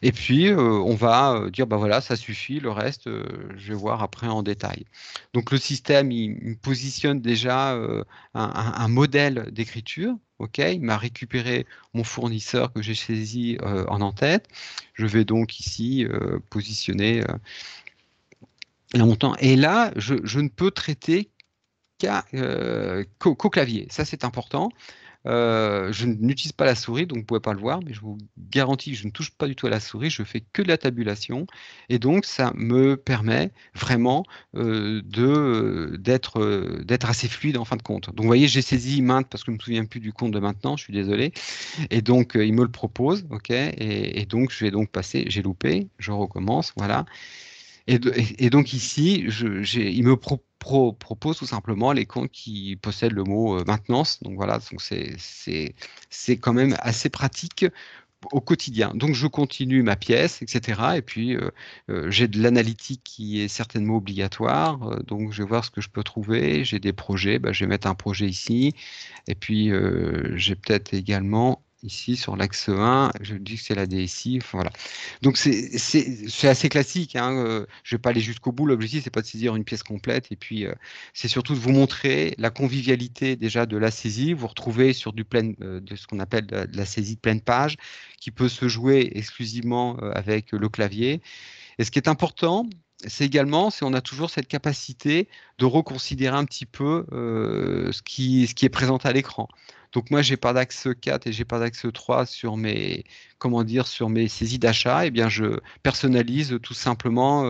Et puis, on va dire, bah voilà, ça suffit, le reste, je vais voir après en détail. Donc, le système, il me positionne déjà un modèle d'écriture. OK, il m'a récupéré mon fournisseur que j'ai saisi en en-tête. Je vais donc ici positionner un montant. Et là, je ne peux traiter qu'au clavier. Ça, c'est important. Je n'utilise pas la souris, donc vous ne pouvez pas le voir, mais je vous garantis que je ne touche pas du tout à la souris, je fais que de la tabulation. Et donc, ça me permet vraiment d'être assez fluide en fin de compte. Donc, vous voyez, j'ai saisi Mainte parce que je ne me souviens plus du compte de maintenant, je suis désolé. Et donc, il me le propose, OK. Et donc, je vais donc passer, j'ai loupé, je recommence, voilà. Et donc ici, il me propose tout simplement les comptes qui possèdent le mot maintenance. Donc voilà, donc c'est quand même assez pratique au quotidien. Donc je continue ma pièce, etc. Et puis j'ai de l'analytique qui est certainement obligatoire. Donc je vais voir ce que je peux trouver. J'ai des projets, bah, je vais mettre un projet ici. Et puis j'ai peut-être également ici sur l'axe 1, je dis que c'est la DSI. Enfin, voilà. Donc c'est assez classique. Hein. Je ne vais pas aller jusqu'au bout. L'objectif, c'est pas de saisir une pièce complète. Et puis c'est surtout de vous montrer la convivialité déjà de la saisie. Vous retrouvez sur de ce qu'on appelle de la saisie de pleine page, qui peut se jouer exclusivement avec le clavier. Et ce qui est important, c'est également, on a toujours cette capacité de reconsidérer un petit peu ce qui est présenté à l'écran. Donc moi, j'ai pas d'axe 4 et j'ai pas d'axe 3 sur sur mes saisies d'achat. Eh bien, je personnalise tout simplement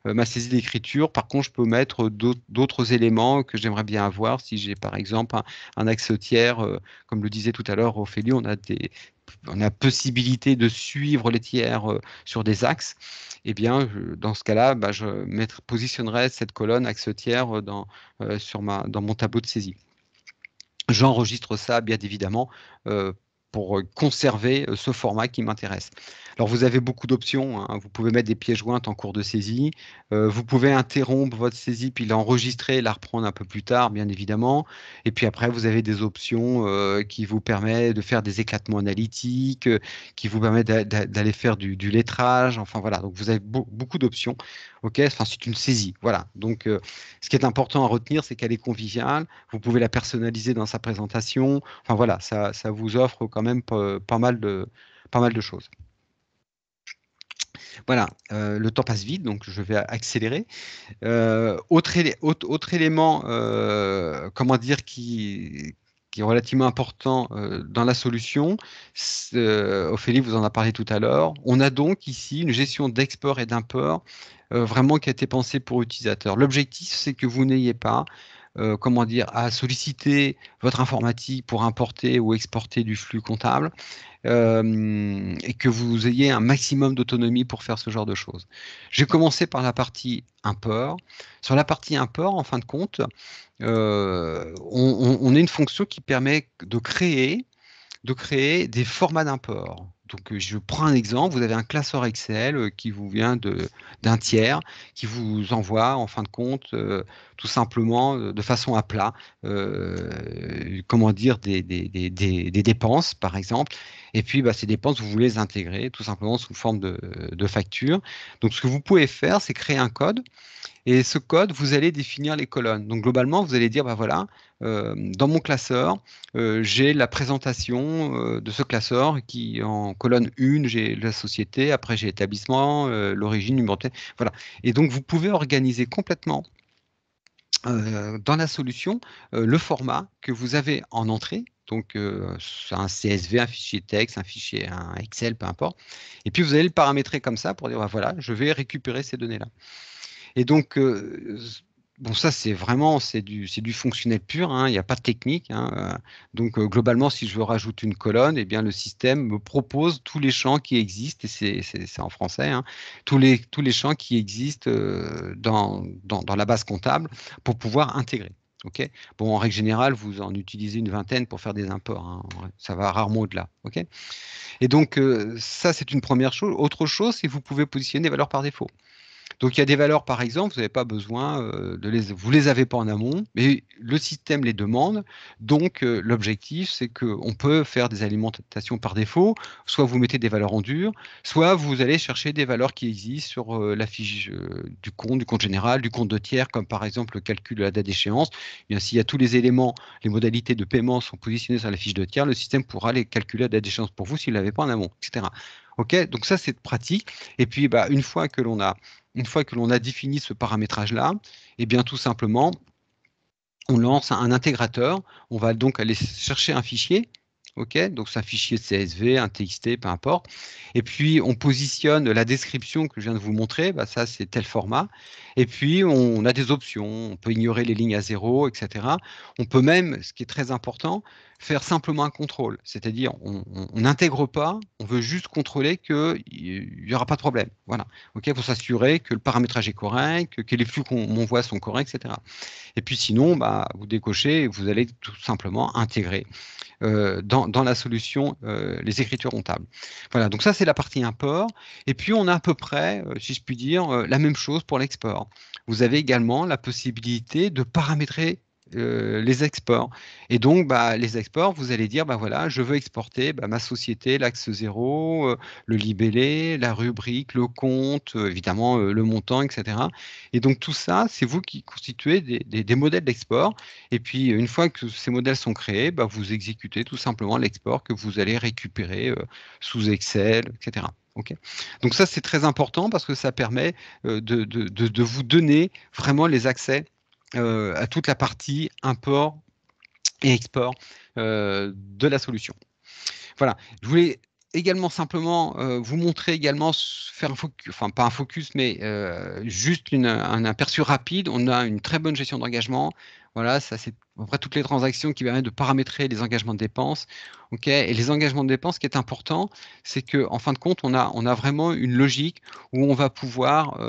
ma saisie d'écriture. Par contre, je peux mettre d'autres éléments que j'aimerais bien avoir. Si j'ai par exemple un axe tiers, comme le disait tout à l'heure Ophélie, on a possibilité de suivre les tiers sur des axes. Eh bien, dans ce cas-là, bah, je positionnerai cette colonne axe tiers dans mon tableau de saisie. J'enregistre ça, bien évidemment, pour conserver ce format qui m'intéresse. Alors, vous avez beaucoup d'options. Hein. Vous pouvez mettre des pièces jointes en cours de saisie. Vous pouvez interrompre votre saisie, puis l'enregistrer et la reprendre un peu plus tard, bien évidemment. Et puis après, vous avez des options qui vous permettent de faire des éclatements analytiques, qui vous permettent d'aller faire du lettrage. Enfin, voilà. Donc, vous avez beaucoup d'options. OK, enfin, c'est une saisie. Voilà. Donc, ce qui est important à retenir, c'est qu'elle est conviviale. Vous pouvez la personnaliser dans sa présentation. Enfin, voilà, ça vous offre quand même pas mal de choses. Voilà, le temps passe vite, donc je vais accélérer. Autre élément, comment dire, qui est relativement important dans la solution, Ophélie vous en a parlé tout à l'heure. On a donc ici une gestion d'export et d'import vraiment qui a été pensée pour l'utilisateur. L'objectif, c'est que vous n'ayez pas comment dire, à solliciter votre informatique pour importer ou exporter du flux comptable et que vous ayez un maximum d'autonomie pour faire ce genre de choses. J'ai commencé par la partie import. Sur la partie import, en fin de compte, on a une fonction qui permet de créer des formats d'import. Donc, je prends un exemple, vous avez un classeur Excel qui vous vient d'un tiers, qui vous envoie, en fin de compte, tout simplement, de façon à plat, comment dire, des dépenses, par exemple. Et puis, bah, ces dépenses, vous voulez les intégrer tout simplement sous forme de facture. Donc, ce que vous pouvez faire, c'est créer un code. Et ce code, vous allez définir les colonnes. Donc globalement, vous allez dire, bah voilà, dans mon classeur, j'ai la présentation de ce classeur qui, en colonne 1, j'ai la société, après j'ai l'établissement, l'origine, numéro de téléphone, voilà. Et donc vous pouvez organiser complètement dans la solution le format que vous avez en entrée. Donc, c'est un CSV, un fichier texte, un fichier, un Excel, peu importe. Et puis, vous allez le paramétrer comme ça pour dire, bah, voilà, je vais récupérer ces données-là. Et donc, bon, ça, c'est vraiment, c'est du fonctionnel pur, hein, il n'y a pas de technique, hein, donc, globalement, si je veux rajouter une colonne, eh bien, le système me propose tous les champs qui existent, et c'est en français, hein, tous les champs qui existent dans la base comptable pour pouvoir intégrer. OK. Bon, en règle générale, vous en utilisez une vingtaine pour faire des imports, hein, ça va rarement au-delà. OK. Et donc, ça, c'est une première chose. Autre chose, c'est que vous pouvez positionner des valeurs par défaut. Donc, il y a des valeurs, par exemple, vous n'avez pas besoin vous les avez pas en amont, mais le système les demande. Donc, l'objectif, c'est qu'on peut faire des alimentations par défaut. Soit vous mettez des valeurs en dur, soit vous allez chercher des valeurs qui existent sur la fiche du compte général, du compte de tiers, comme par exemple le calcul de la date d'échéance. Eh bien, s'il y a tous les éléments, les modalités de paiement sont positionnés sur la fiche de tiers, le système pourra les calculer à date d'échéance pour vous s'il ne l'avait pas en amont, etc. OK, donc ça, c'est pratique. Et puis, bah, une fois que l'on a défini ce paramétrage-là, eh bien, tout simplement, on lance un intégrateur. On va donc aller chercher un fichier. OK, donc c'est un fichier CSV, un TXT, peu importe. Et puis, on positionne la description que je viens de vous montrer. Bah, ça, c'est tel format. Et puis, on a des options. On peut ignorer les lignes à zéro, etc. On peut même, ce qui est très important, faire simplement un contrôle. C'est-à-dire, on n'intègre pas, on veut juste contrôler qu'il n'y aura pas de problème. Voilà. OK, pour s'assurer que le paramétrage est correct, que les flux qu'on m'envoie sont corrects, etc. Et puis sinon, bah, vous décochez et vous allez tout simplement intégrer dans la solution les écritures comptables. Voilà, donc ça c'est la partie import. Et puis on a à peu près, si je puis dire, la même chose pour l'export. Vous avez également la possibilité de paramétrer les exports. Et donc, bah, les exports, vous allez dire, bah, voilà, je veux exporter bah, ma société, l'axe 0, le libellé, la rubrique, le compte, évidemment le montant, etc. Et donc tout ça, c'est vous qui constituez des modèles d'export. Et puis, une fois que ces modèles sont créés, bah, vous exécutez tout simplement l'export que vous allez récupérer sous Excel, etc. Okay. Donc ça, c'est très important parce que ça permet de vous donner vraiment les accès à toute la partie import et export de la solution. Voilà, je voulais également simplement vous montrer également, faire un focus, enfin pas un focus, mais juste un aperçu rapide. On a une très bonne gestion d'engagement. Voilà, ça c'est à peu près toutes les transactions qui permettent de paramétrer les engagements de dépenses. OK, et les engagements de dépenses, ce qui est important, c'est qu'en fin de compte, on a vraiment une logique où on va pouvoir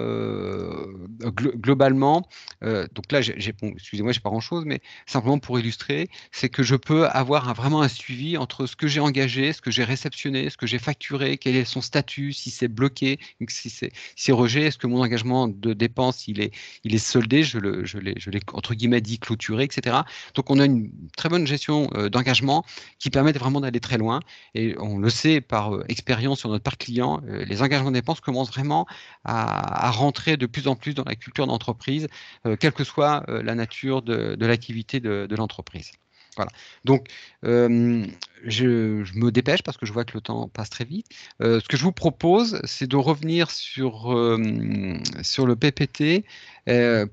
globalement, donc là, bon, excusez-moi, j'ai pas grand-chose, mais simplement pour illustrer, c'est que je peux avoir vraiment un suivi entre ce que j'ai engagé, ce que j'ai réceptionné, ce que j'ai facturé, quel est son statut, si c'est bloqué, si c'est rejet, est-ce que mon engagement de dépense il est soldé, je l'ai entre guillemets dit clôturé, etc. Donc on a une très bonne gestion d'engagement qui permet vraiment d'aller très loin. Et on le sait par expérience sur notre parc client, les engagements de dépenses commencent vraiment à rentrer de plus en plus dans la culture d'entreprise, quelle que soit la nature de l'activité de l'entreprise. Voilà. Donc, je me dépêche parce que je vois que le temps passe très vite. Ce que je vous propose, c'est de revenir sur le PPT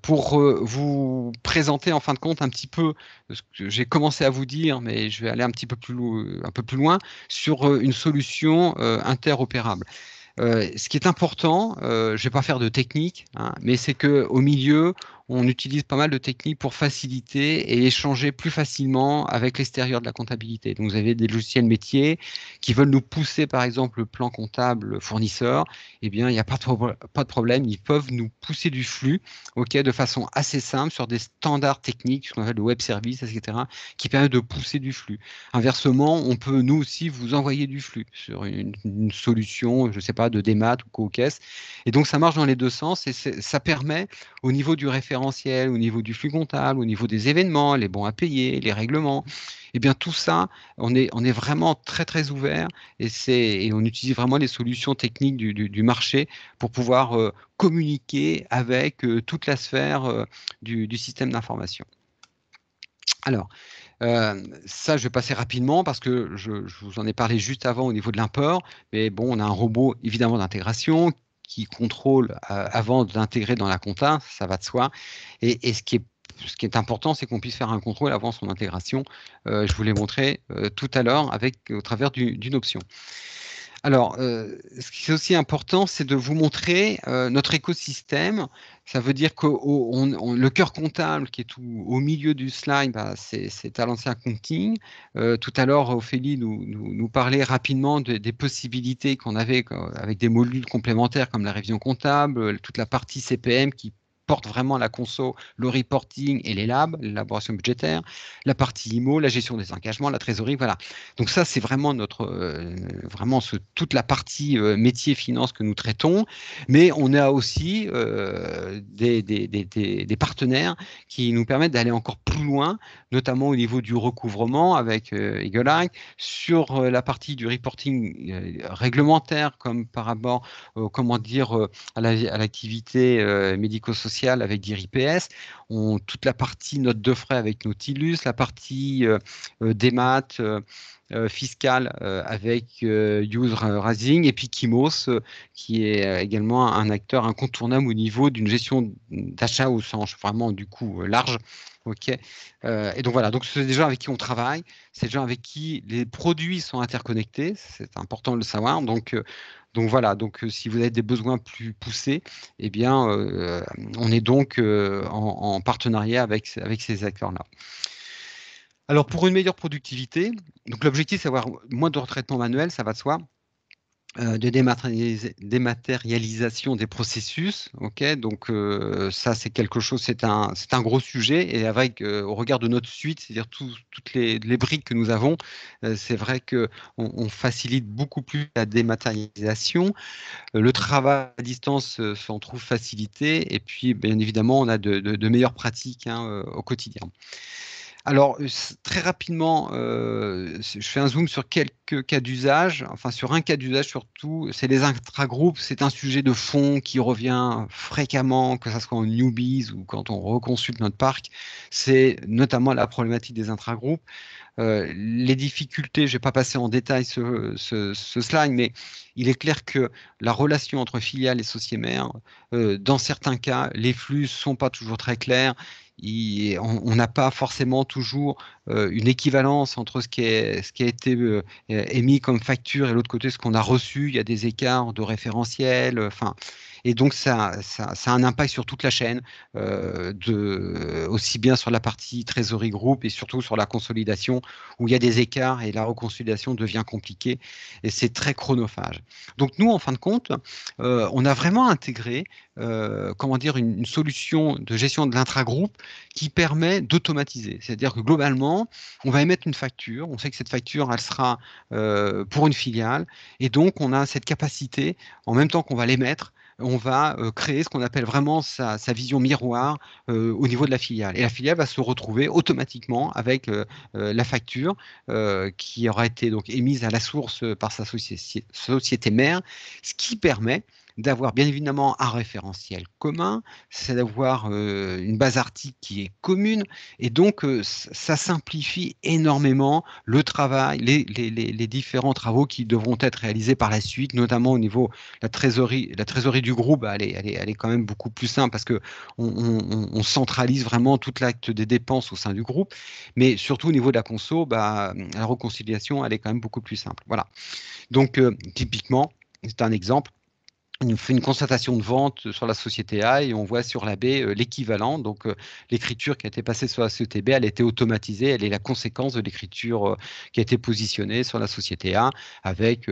pour vous présenter en fin de compte un petit peu ce que j'ai commencé à vous dire, mais je vais aller un peu plus loin sur une solution interopérable. Ce qui est important, je ne vais pas faire de technique, hein, mais c'est qu'au milieu, on utilise pas mal de techniques pour faciliter et échanger plus facilement avec l'extérieur de la comptabilité. Donc, vous avez des logiciels métiers qui veulent nous pousser, par exemple, le plan comptable fournisseur. Eh bien, il n'y a pas de problème. Ils peuvent nous pousser du flux, okay, de façon assez simple sur des standards techniques, ce qu'on appelle le web service, etc., qui permettent de pousser du flux. Inversement, on peut nous aussi vous envoyer du flux sur une solution, je ne sais pas, de démat ou co-caisse. Et donc, ça marche dans les deux sens et ça permet, au niveau du référentiel, référentiel, au niveau du flux comptable, au niveau des événements, les bons à payer, les règlements. Eh bien, tout ça, on est vraiment très, très ouvert et on utilise vraiment les solutions techniques du marché pour pouvoir communiquer avec toute la sphère du système d'information. Alors, ça, je vais passer rapidement parce que je vous en ai parlé juste avant au niveau de l'import. Mais bon, on a un robot évidemment d'intégration qui contrôle avant d'intégrer dans la compta, ça va de soi. Et ce qui est important, c'est qu'on puisse faire un contrôle avant son intégration. Je vous l'ai montré tout à l'heure au travers d'une option. Alors, ce qui est aussi important, c'est de vous montrer notre écosystème. Ça veut dire que le cœur comptable qui est tout au milieu du slide, bah, c'est Talents Accounting. Tout à l'heure, Ophélie nous parlait rapidement des possibilités qu'on avait avec des modules complémentaires comme la révision comptable, toute la partie CPM qui porte vraiment la conso, le reporting et les labs, l'élaboration budgétaire, la partie IMO, la gestion des engagements, la trésorerie, voilà. Donc ça, c'est vraiment toute la partie métier finance que nous traitons, mais on a aussi des partenaires qui nous permettent d'aller encore plus loin, notamment au niveau du recouvrement avec Eagle-Eye, sur la partie du reporting réglementaire, comme par rapport, à l'activité médico-sociale avec DIR-IPS, toute la partie note de frais avec Nautilus, la partie démat fiscale avec Use Rising, et puis Kimos, qui est également un acteur incontournable au niveau d'une gestion d'achat au sens vraiment du coup large. Ok. Et donc voilà, donc c'est des gens avec qui on travaille, c'est des gens avec qui les produits sont interconnectés, c'est important de le savoir. Donc voilà, donc si vous avez des besoins plus poussés, eh bien, on est donc en partenariat avec ces acteurs-là. Alors, pour une meilleure productivité, donc l'objectif, c'est d'avoir moins de retraitement manuel, ça va de soi, de dématérialisation des processus. Ok, donc ça, c'est quelque chose, c'est un gros sujet. Et avec, au regard de notre suite, c'est-à-dire toutes les briques que nous avons, c'est vrai qu'on facilite beaucoup plus la dématérialisation. Le travail à distance s'en trouve facilité. Et puis, bien évidemment, on a de meilleures pratiques au quotidien. Alors, très rapidement, je fais un zoom sur quelques cas d'usage, enfin sur un cas d'usage surtout, c'est les intragroupes. C'est un sujet de fond qui revient fréquemment, que ce soit en newbies ou quand on reconsulte notre parc. C'est notamment la problématique des intragroupes. Les difficultés, je ne vais pas passer en détail ce slide, mais il est clair que la relation entre filiales et sociétés mères, dans certains cas, les flux ne sont pas toujours très clairs. On n'a pas forcément toujours une équivalence entre ce qui a été émis comme facture et l'autre côté ce qu'on a reçu. Il y a des écarts de référentiel. Enfin, et donc ça a un impact sur toute la chaîne, aussi bien sur la partie trésorerie groupe et surtout sur la consolidation où il y a des écarts et la reconsolidation devient compliquée et c'est très chronophage. Donc nous, en fin de compte, on a vraiment intégré une solution de gestion de l'intragroupe qui permet d'automatiser. C'est-à-dire que globalement, on va émettre une facture, on sait que cette facture, elle sera pour une filiale, et donc on a cette capacité, en même temps qu'on va l'émettre, on va créer ce qu'on appelle vraiment sa vision miroir au niveau de la filiale. Et la filiale va se retrouver automatiquement avec la facture qui aura été donc émise à la source par sa société mère, ce qui permet d'avoir bien évidemment un référentiel commun, c'est d'avoir une base article qui est commune, et donc ça simplifie énormément le travail, les différents travaux qui devront être réalisés par la suite, notamment au niveau de la trésorerie du groupe. Elle est quand même beaucoup plus simple parce que on centralise vraiment tout l'acte des dépenses au sein du groupe, mais surtout au niveau de la conso, la réconciliation, elle est quand même beaucoup plus simple. Voilà. Donc typiquement, c'est un exemple. On fait une constatation de vente sur la société A et on voit sur la B l'équivalent. Donc, l'écriture qui a été passée sur la société B, elle a été automatisée. Elle est la conséquence de l'écriture qui a été positionnée sur la société A avec,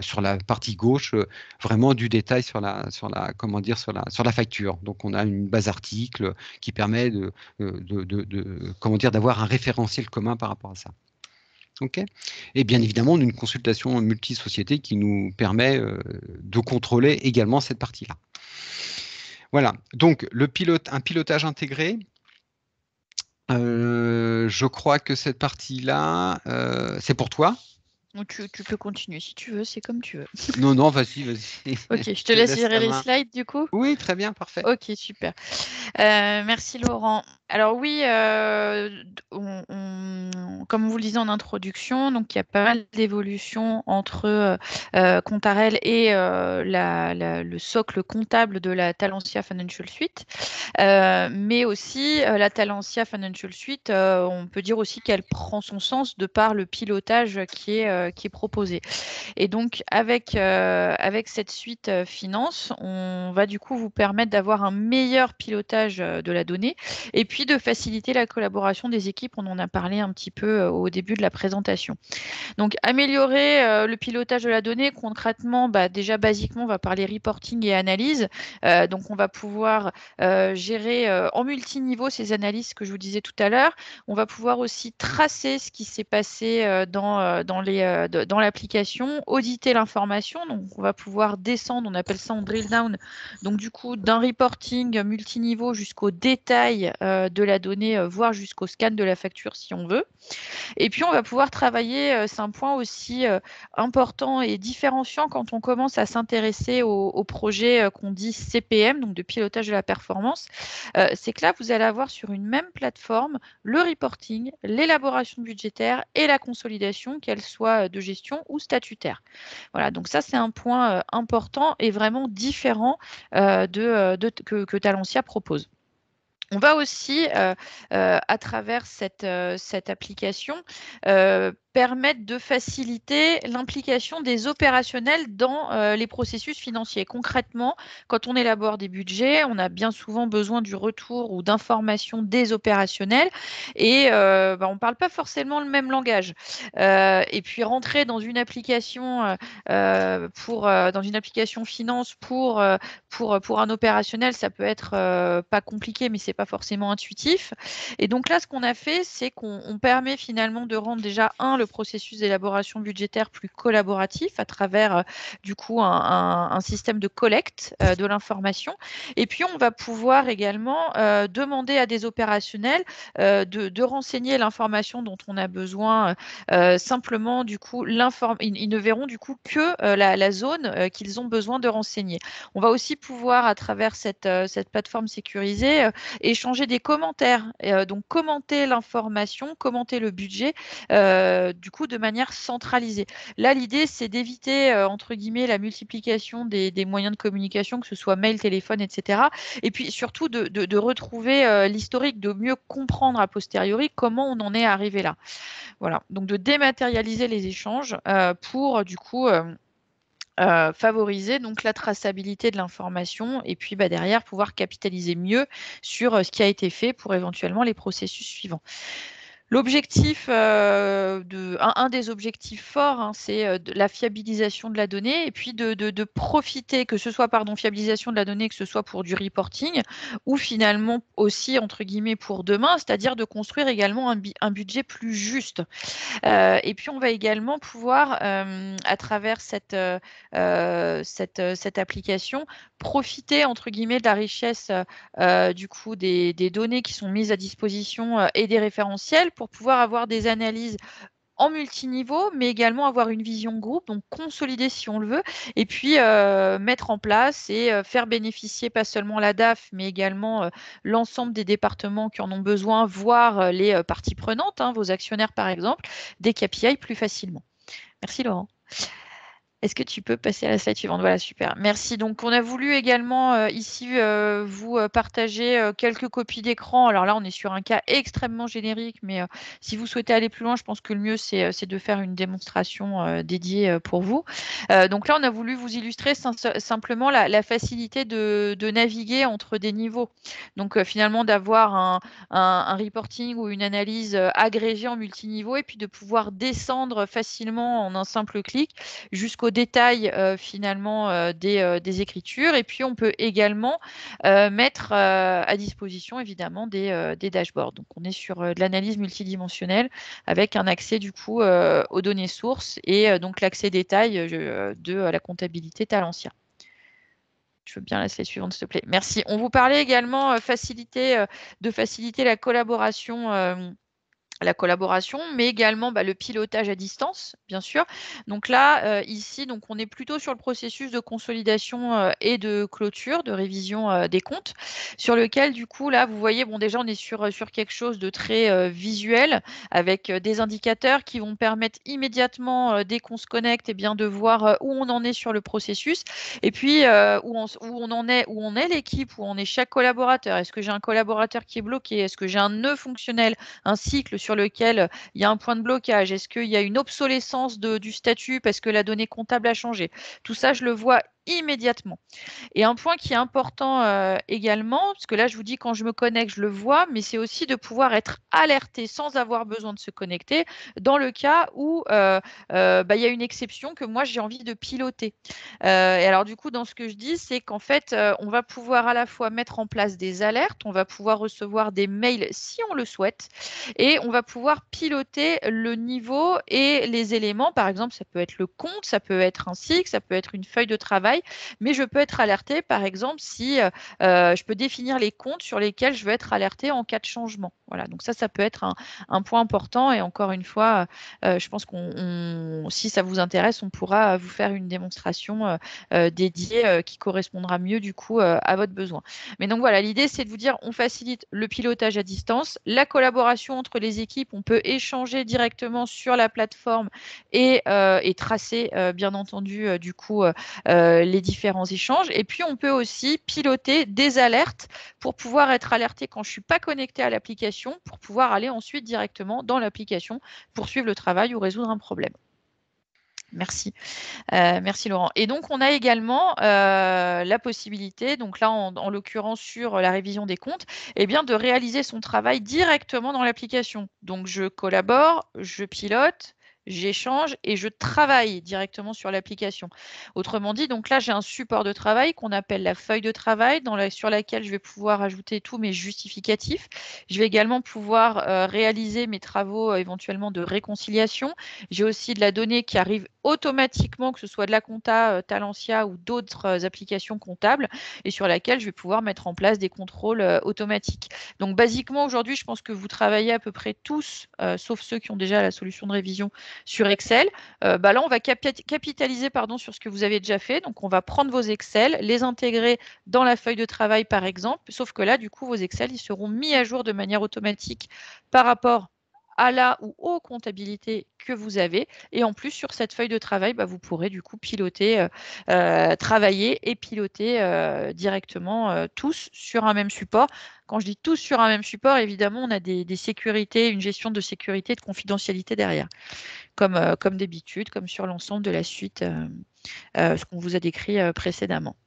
sur la partie gauche, vraiment du détail sur la facture. Donc, on a une base article qui permet d'avoir un référentiel commun par rapport à ça. Okay. Et bien évidemment, une consultation multi-société qui nous permet de contrôler également cette partie-là. Voilà. Donc, un pilotage intégré. Je crois que cette partie-là, c'est pour toi. Donc, tu peux continuer si tu veux, c'est comme tu veux. Non, non, vas-y. Ok, je Je te te laisse laisse gérer la les main. slides du coup. Oui, très bien, parfait. Ok, super. Merci Laurent. Alors oui, comme vous le disiez en introduction, donc il y a pas mal d'évolutions entre Contarel et le socle comptable de la Talentia Financial Suite. Mais aussi la Talentia Financial Suite, on peut dire aussi qu'elle prend son sens de par le pilotage qui est proposé. Et donc, avec cette suite finance, on va du coup vous permettre d'avoir un meilleur pilotage de la donnée et puis de faciliter la collaboration des équipes. On en a parlé un petit peu au début de la présentation. Donc, améliorer le pilotage de la donnée, concrètement, déjà basiquement, on va parler reporting et analyse. Donc, on va pouvoir gérer en multiniveau ces analyses que je vous disais tout à l'heure. On va pouvoir aussi tracer ce qui s'est passé dans l'application, auditer l'information. Donc, on va pouvoir descendre, on appelle ça en drill down. Donc, du coup, d'un reporting multiniveau jusqu'au détail de la donnée, voire jusqu'au scan de la facture si on veut. Et puis, on va pouvoir travailler, c'est un point aussi important et différenciant quand on commence à s'intéresser au projet qu'on dit CPM, donc de pilotage de la performance. C'est que là, vous allez avoir sur une même plateforme le reporting, l'élaboration budgétaire et la consolidation, qu'elle soit de gestion ou statutaire. Voilà, donc ça, c'est un point important et vraiment différent que Talentia propose. On va aussi, à travers cette application, permettre de faciliter l'implication des opérationnels dans les processus financiers. Concrètement, quand on élabore des budgets, on a bien souvent besoin du retour ou d'informations des opérationnels et on ne parle pas forcément le même langage. Et puis rentrer dans une application dans une application finance pour un opérationnel, ça peut être pas compliqué, mais c'est pas forcément intuitif. Et donc là, ce qu'on a fait, c'est qu'on permet finalement de rendre déjà le processus d'élaboration budgétaire plus collaboratif à travers du coup un système de collecte de l'information. Et puis on va pouvoir également demander à des opérationnels de renseigner l'information dont on a besoin. Simplement, du coup, ils ne verront du coup que la zone qu'ils ont besoin de renseigner. On va aussi pouvoir, à travers cette plateforme sécurisée, échanger des commentaires. Donc, commenter l'information, commenter le budget, du coup, de manière centralisée. Là, l'idée, c'est d'éviter, entre guillemets, la multiplication des moyens de communication, que ce soit mail, téléphone, etc. Et puis, surtout, de retrouver l'historique, de mieux comprendre a posteriori comment on en est arrivé là. Voilà. Donc, de dématérialiser les échanges pour, du coup, favoriser donc la traçabilité de l'information et puis derrière pouvoir capitaliser mieux sur ce qui a été fait pour éventuellement les processus suivants. L'objectif, un des objectifs forts, hein, c'est la fiabilisation de la donnée et puis de profiter, que ce soit fiabilisation de la donnée, que ce soit pour du reporting ou finalement aussi, entre guillemets, pour demain, c'est-à-dire de construire également un budget plus juste. Et puis, on va également pouvoir, à travers cette application, profiter, entre guillemets, de la richesse du coup des données qui sont mises à disposition et des référentiels pour pouvoir avoir des analyses en multiniveau, mais également avoir une vision groupe, donc consolider si on le veut, et puis mettre en place et faire bénéficier pas seulement la DAF, mais également l'ensemble des départements qui en ont besoin, voire les parties prenantes, hein, vos actionnaires par exemple, des KPI plus facilement. Merci Laurent. Est-ce que tu peux passer à la slide suivante? Voilà, super. Merci. Donc, on a voulu également ici vous partager quelques copies d'écran. Alors là, on est sur un cas extrêmement générique, mais si vous souhaitez aller plus loin, je pense que le mieux, c'est de faire une démonstration dédiée pour vous. Donc là, on a voulu vous illustrer simplement la facilité de naviguer entre des niveaux. Donc, finalement, d'avoir un reporting ou une analyse agrégée en multiniveau et puis de pouvoir descendre facilement en un simple clic jusqu'au détail finalement des écritures. Et puis, on peut également mettre à disposition évidemment des dashboards. Donc, on est sur de l'analyse multidimensionnelle avec un accès du coup aux données sources et donc l'accès détail de la comptabilité Talentia. Je veux bien la slide suivante, s'il te plaît. Merci. On vous parlait également de faciliter la collaboration, mais également le pilotage à distance, bien sûr. Donc là, ici, donc on est plutôt sur le processus de consolidation et de clôture, de révision des comptes, sur lequel, du coup, là, vous voyez, bon, déjà, on est sur quelque chose de très visuel, avec des indicateurs qui vont permettre immédiatement, dès qu'on se connecte, eh bien, de voir où on en est sur le processus, et puis où on est l'équipe, où on est chaque collaborateur. Est-ce que j'ai un collaborateur qui est bloqué? Est-ce que j'ai un nœud fonctionnel, un cycle sur lequel il y a un point de blocage? Est-ce qu'il y a une obsolescence du statut parce que la donnée comptable a changé? Tout ça, je le vois immédiatement. Et un point qui est important également, parce que là, je vous dis, quand je me connecte, je le vois, mais c'est aussi de pouvoir être alerté sans avoir besoin de se connecter dans le cas où il y a une exception que moi, j'ai envie de piloter. Et alors, du coup, dans ce que je dis, c'est qu'en fait, on va pouvoir à la fois mettre en place des alertes, on va pouvoir recevoir des mails si on le souhaite, et on va pouvoir piloter le niveau et les éléments. Par exemple, ça peut être le compte, ça peut être un cycle, ça peut être une feuille de travail, mais je peux être alerté, par exemple, si je peux définir les comptes sur lesquels je veux être alerté en cas de changement. Voilà, donc ça peut être un point important. Et encore une fois, je pense si ça vous intéresse, on pourra vous faire une démonstration dédiée qui correspondra mieux du coup à votre besoin. Mais donc voilà, l'idée c'est de vous dire, on facilite le pilotage à distance, la collaboration entre les équipes, on peut échanger directement sur la plateforme et tracer bien entendu du coup les différents échanges. Et puis on peut aussi piloter des alertes pour pouvoir être alerté quand je ne suis pas connecté à l'application, pour pouvoir aller ensuite directement dans l'application, poursuivre le travail ou résoudre un problème. Merci. Merci Laurent. Et donc, on a également la possibilité, donc là, en l'occurrence sur la révision des comptes, eh bien, de réaliser son travail directement dans l'application. Donc, je collabore, je pilote, j'échange et je travaille directement sur l'application. Autrement dit, donc là, j'ai un support de travail qu'on appelle la feuille de travail sur laquelle je vais pouvoir ajouter tous mes justificatifs. Je vais également pouvoir réaliser mes travaux éventuellement de réconciliation. J'ai aussi de la donnée qui arrive automatiquement, que ce soit de la compta Talentia ou d'autres applications comptables, et sur laquelle je vais pouvoir mettre en place des contrôles automatiques. Donc, basiquement, aujourd'hui, je pense que vous travaillez à peu près tous, sauf ceux qui ont déjà la solution de révision sur Excel. Là, on va capitaliser sur ce que vous avez déjà fait. Donc, on va prendre vos Excel, les intégrer dans la feuille de travail, par exemple, sauf que là, du coup, vos Excel, ils seront mis à jour de manière automatique par rapport à la ou aux comptabilités que vous avez. Et en plus, sur cette feuille de travail, vous pourrez du coup piloter, travailler et piloter directement tous sur un même support. Quand je dis tous sur un même support, évidemment, on a des sécurités, une gestion de sécurité et de confidentialité derrière, comme d'habitude, comme sur l'ensemble de la suite, ce qu'on vous a décrit précédemment.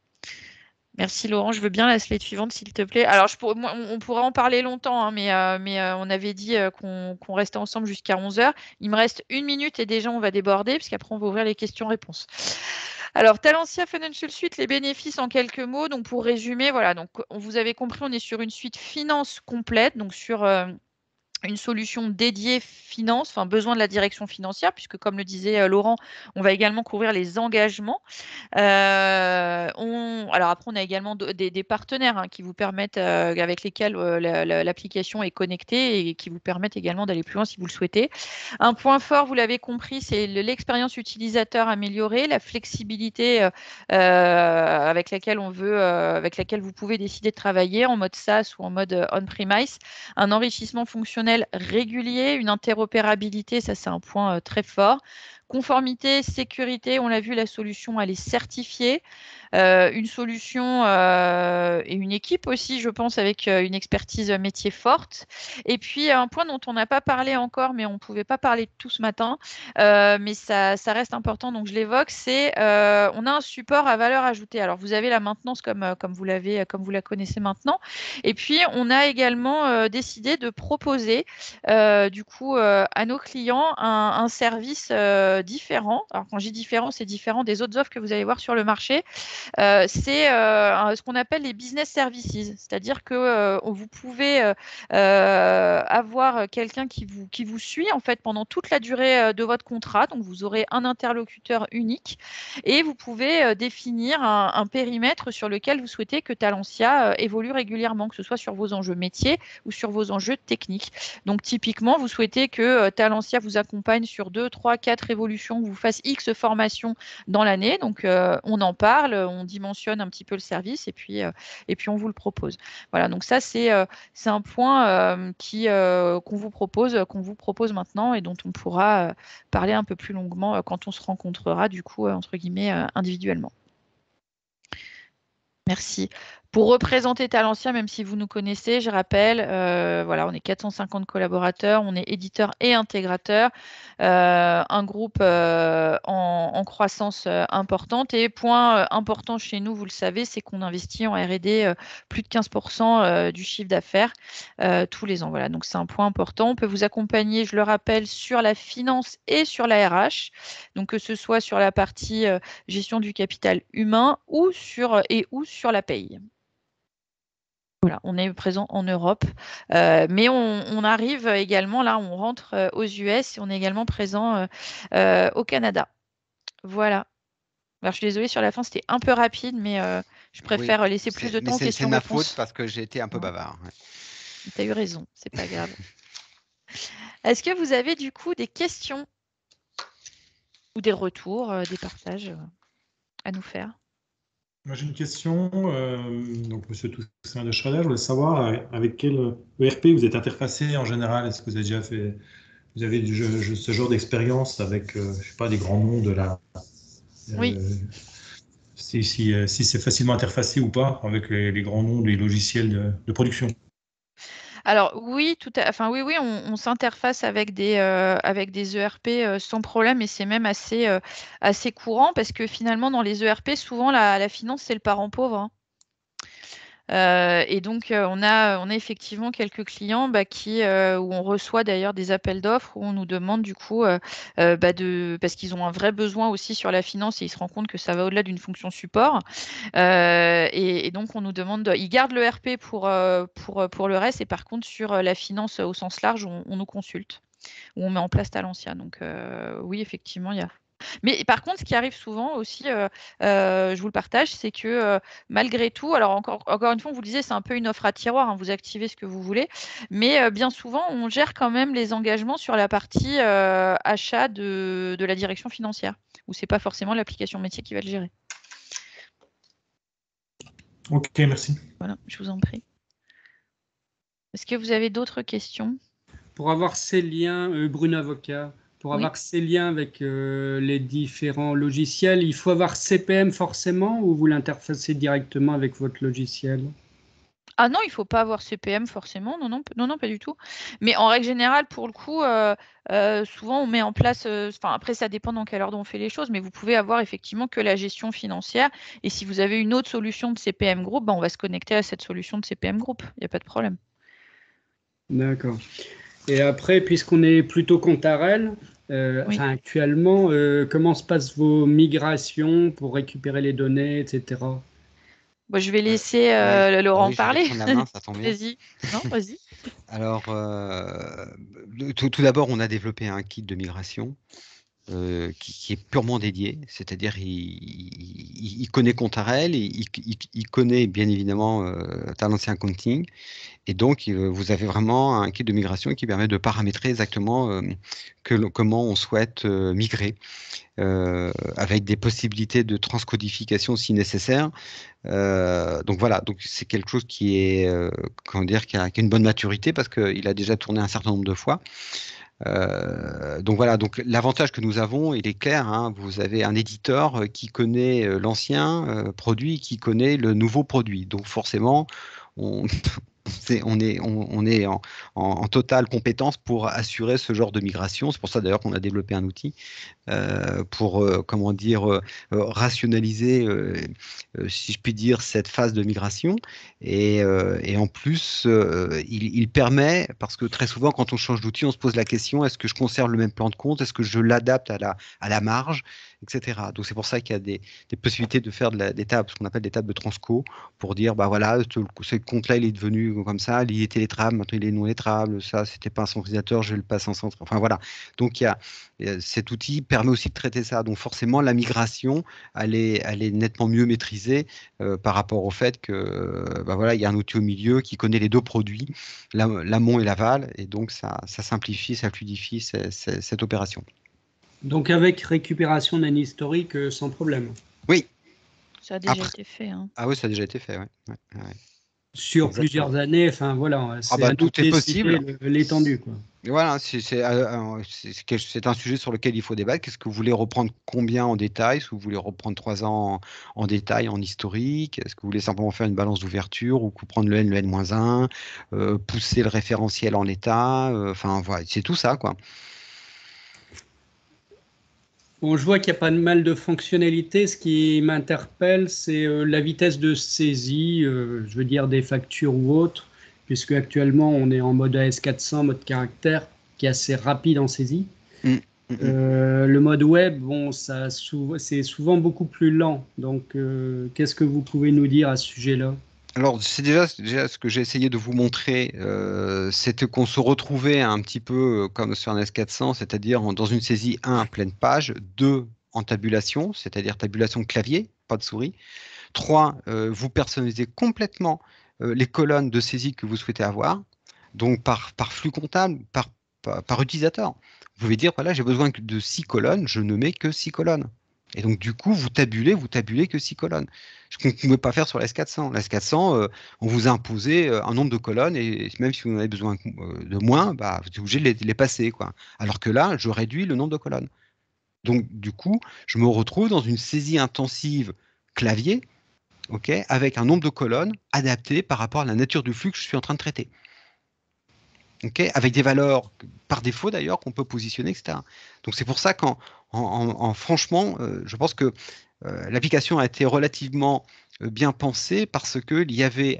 Merci Laurent, je veux bien la slide suivante s'il te plaît. Alors, on pourrait en parler longtemps, hein, mais on avait dit qu'on restait ensemble jusqu'à 11h. Il me reste 1 minute et déjà on va déborder, parce qu'après on va ouvrir les questions-réponses. Alors, Talentia Financial Suite, les bénéfices en quelques mots. Donc, pour résumer, voilà, donc vous avez compris, on est sur une suite finance complète, donc sur une solution dédiée finance, enfin besoin de la direction financière, puisque comme le disait Laurent, on va également couvrir les engagements. Alors après, on a également des partenaires qui vous permettent, avec lesquels l'application est connectée et qui vous permettent également d'aller plus loin si vous le souhaitez. Un point fort, vous l'avez compris, c'est l'expérience utilisateur améliorée, la flexibilité avec laquelle vous pouvez décider de travailler en mode SaaS ou en mode on-premise, un enrichissement fonctionnel régulier, une interopérabilité, ça c'est un point très fort. Conformité, sécurité, on l'a vu, la solution, elle est certifiée. Une solution et une équipe aussi, je pense, avec une expertise métier forte. Et puis, un point dont on n'a pas parlé encore, mais on ne pouvait pas parler de tout ce matin, mais ça reste important, donc je l'évoque, c'est on a un support à valeur ajoutée. Alors, vous avez la maintenance comme vous la connaissez maintenant. Et puis, on a également décidé de proposer, du coup, à nos clients un service différent. Alors quand je dis différent, c'est différent des autres offres que vous allez voir sur le marché. C'est ce qu'on appelle les business services, c'est-à-dire que vous pouvez avoir quelqu'un qui vous suit en fait pendant toute la durée de votre contrat. Donc vous aurez un interlocuteur unique et vous pouvez définir un périmètre sur lequel vous souhaitez que Talentia évolue régulièrement, que ce soit sur vos enjeux métiers ou sur vos enjeux techniques. Donc typiquement, vous souhaitez que Talentia vous accompagne sur 2, 3, 4 évolutions, vous fasse X formations dans l'année. Donc on en parle, on dimensionne un petit peu le service et puis on vous le propose. Voilà, donc ça c'est un point qu'on vous propose maintenant et dont on pourra parler un peu plus longuement quand on se rencontrera du coup entre guillemets individuellement. Merci. Pour représenter Talentia, même si vous nous connaissez, je rappelle, voilà, on est 450 collaborateurs, on est éditeur et intégrateur, un groupe en croissance importante. Et point important chez nous, vous le savez, c'est qu'on investit en R&D plus de 15% du chiffre d'affaires tous les ans. Voilà, donc c'est un point important. On peut vous accompagner, je le rappelle, sur la finance et sur la RH, donc que ce soit sur la partie gestion du capital humain ou sur la paye. Voilà, on est présent en Europe, mais on arrive également, là, on rentre aux US et on est également présent au Canada. Voilà. Alors, je suis désolée, sur la fin, c'était un peu rapide, mais je préfère laisser plus de temps aux questions. C'est ma faute questions-réponses. parce que j'ai été un peu bavard. Ouais. Tu as eu raison, c'est pas grave. Est-ce que vous avez du coup des questions ou des retours, des partages à nous faire? Moi, j'ai une question. Donc, Monsieur Toussaint de Schrader, je voulais savoir avec quel ERP vous êtes interfacé en général. Est-ce que vous avez déjà fait, vous avez ce genre d'expérience avec, je sais pas, des grands noms de la. Oui. Si c'est facilement interfacé ou pas avec les grands noms des logiciels de production. Alors oui, oui, on s'interface avec des ERP sans problème et c'est même assez courant parce que finalement dans les ERP, souvent la finance c'est le parent pauvre, hein. Et donc on a effectivement quelques clients où on reçoit d'ailleurs des appels d'offres où on nous demande du coup parce qu'ils ont un vrai besoin aussi sur la finance et ils se rendent compte que ça va au-delà d'une fonction support. Et donc, on nous demande, ils gardent le RP pour le reste, et par contre, sur la finance au sens large, on nous consulte, ou on met en place Talentia. Donc, oui, effectivement, il y a. Mais par contre, ce qui arrive souvent aussi, je vous le partage, c'est que malgré tout, alors encore une fois, on vous le disait, c'est un peu une offre à tiroir, hein, vous activez ce que vous voulez, mais bien souvent, on gère quand même les engagements sur la partie achat de la direction financière, où c'est pas forcément l'application métier qui va le gérer. Ok, merci. Voilà, je vous en prie. Est-ce que vous avez d'autres questions? Pour avoir ces liens, Bruno Avocat, pour avoir ces liens avec les différents logiciels, il faut avoir CPM forcément ou vous l'interfacez directement avec votre logiciel? Ah non, il ne faut pas avoir CPM forcément, non, pas du tout. Mais en règle générale, pour le coup, souvent on met en place, après ça dépend dans quel ordre on fait les choses, mais vous pouvez avoir effectivement que la gestion financière. Et si vous avez une autre solution de CPM Group, on va se connecter à cette solution de CPM Group, il n'y a pas de problème. D'accord. Et après, puisqu'on est plutôt Contarel, actuellement, comment se passent vos migrations pour récupérer les données, etc. Je vais laisser Laurent parler. Je vais prendre la main, ça tombe bien. Vas-y. Non, vas-y. Alors, tout d'abord, on a développé un kit de migration qui est purement dédié, c'est-à-dire il connaît Contarel, il connaît bien évidemment Talentia Accounting, et donc vous avez vraiment un kit de migration qui permet de paramétrer exactement comment on souhaite migrer, avec des possibilités de transcodification si nécessaire. Donc voilà, donc c'est quelque chose qui est qui a une bonne maturité parce qu'il a déjà tourné un certain nombre de fois. Donc voilà, donc l'avantage que nous avons, il est clair, hein, vous avez un éditeur qui connaît l'ancien produit, qui connaît le nouveau produit. Donc forcément, on On est en totale compétence pour assurer ce genre de migration. C'est pour ça d'ailleurs qu'on a développé un outil pour rationaliser, si je puis dire, cette phase de migration. Et en plus, il permet, parce que très souvent, quand on change d'outil, on se pose la question, est-ce que je conserve le même plan de compte? Est-ce que je l'adapte à la marge, etc. Donc c'est pour ça qu'il y a des possibilités de faire des tables, ce qu'on appelle des tables de transco, pour dire, bah voilà, ce compte-là, il est devenu comme ça, il était lettrable, maintenant il est non lettrable, ça, c'était pas un centralisateur, je vais le passer en centre. Enfin voilà. Donc cet outil permet aussi de traiter ça. Donc forcément, la migration, elle est nettement mieux maîtrisée par rapport au fait que bah voilà, il y a un outil au milieu qui connaît les deux produits, l'amont et l'aval, et donc ça simplifie, ça fluidifie cette opération. Donc avec récupération d'un historique sans problème. Oui. Ça a déjà été fait. Hein. Ah oui, ça a déjà été fait, ouais. Sur Exactement. Plusieurs années, enfin voilà, tout est possible. L'étendue, quoi. Voilà, c'est un sujet sur lequel il faut débattre. Qu'est-ce que vous voulez reprendre combien en détail? Est-ce que vous voulez reprendre 3 ans en détail, en historique? Est-ce que vous voulez simplement faire une balance d'ouverture ou prendre le N, le N-1, pousser le référentiel en l'état? Enfin, voilà, c'est tout ça, quoi. Bon, je vois qu'il y a pas mal de fonctionnalités. Ce qui m'interpelle, c'est la vitesse de saisie, je veux dire des factures ou autres, puisque actuellement on est en mode AS400, mode caractère, qui est assez rapide en saisie. Le mode web, bon, c'est souvent beaucoup plus lent. Donc, qu'est-ce que vous pouvez nous dire à ce sujet-là? Alors, c'est déjà ce que j'ai essayé de vous montrer, c'était qu'on se retrouvait un petit peu comme sur un S400, c'est-à-dire dans une saisie 1, pleine page, 2, en tabulation, c'est-à-dire tabulation clavier, pas de souris. 3, vous personnalisez complètement les colonnes de saisie que vous souhaitez avoir, donc par flux comptable, par utilisateur. Vous pouvez dire, voilà, j'ai besoin de 6 colonnes, je ne mets que 6 colonnes. Et donc, du coup, vous tabulez que 6 colonnes. Ce qu'on ne pouvait pas faire sur la S400. La S400, on vous a imposé un nombre de colonnes, et même si vous en avez besoin de moins, bah, vous êtes obligé de les passer, quoi. Alors que là, je réduis le nombre de colonnes. Donc, du coup, je me retrouve dans une saisie intensive clavier, okay, avec un nombre de colonnes adapté par rapport à la nature du flux que je suis en train de traiter. Okay, avec des valeurs par défaut d'ailleurs qu'on peut positionner, etc. Donc c'est pour ça franchement, je pense que l'application a été relativement bien pensée parce qu'il y avait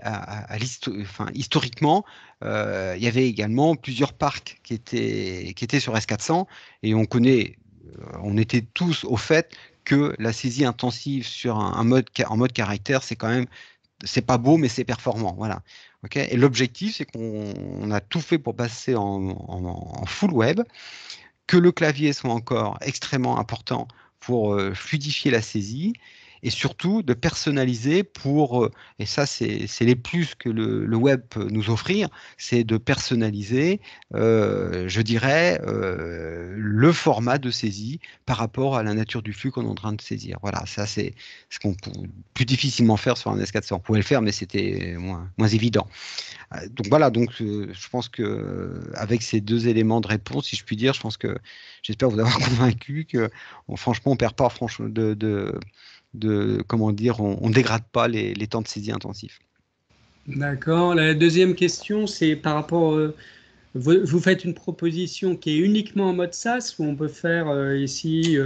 historiquement, il y avait également plusieurs parcs qui étaient sur S400 et on était tous au fait que la saisie intensive sur en mode caractère, c'est pas beau, mais c'est performant. Voilà. Okay, et l'objectif, c'est qu'on a tout fait pour passer en full web, que le clavier soit encore extrêmement important pour fluidifier la saisie, et surtout de personnaliser et ça c'est les plus que le web peut nous offrir, c'est de personnaliser, je dirais, le format de saisie par rapport à la nature du flux qu'on est en train de saisir. Voilà, ça c'est ce qu'on peut plus difficilement faire sur un S400. On pouvait le faire, mais c'était moins évident. Donc voilà, je pense que avec ces 2 éléments de réponse, si je puis dire, j'espère vous avoir convaincu que franchement on perd pas comment dire, on dégrade pas les temps de saisie intensifs. D'accord. La deuxième question, c'est par rapport, vous faites une proposition qui est uniquement en mode SaaS ou on peut faire ici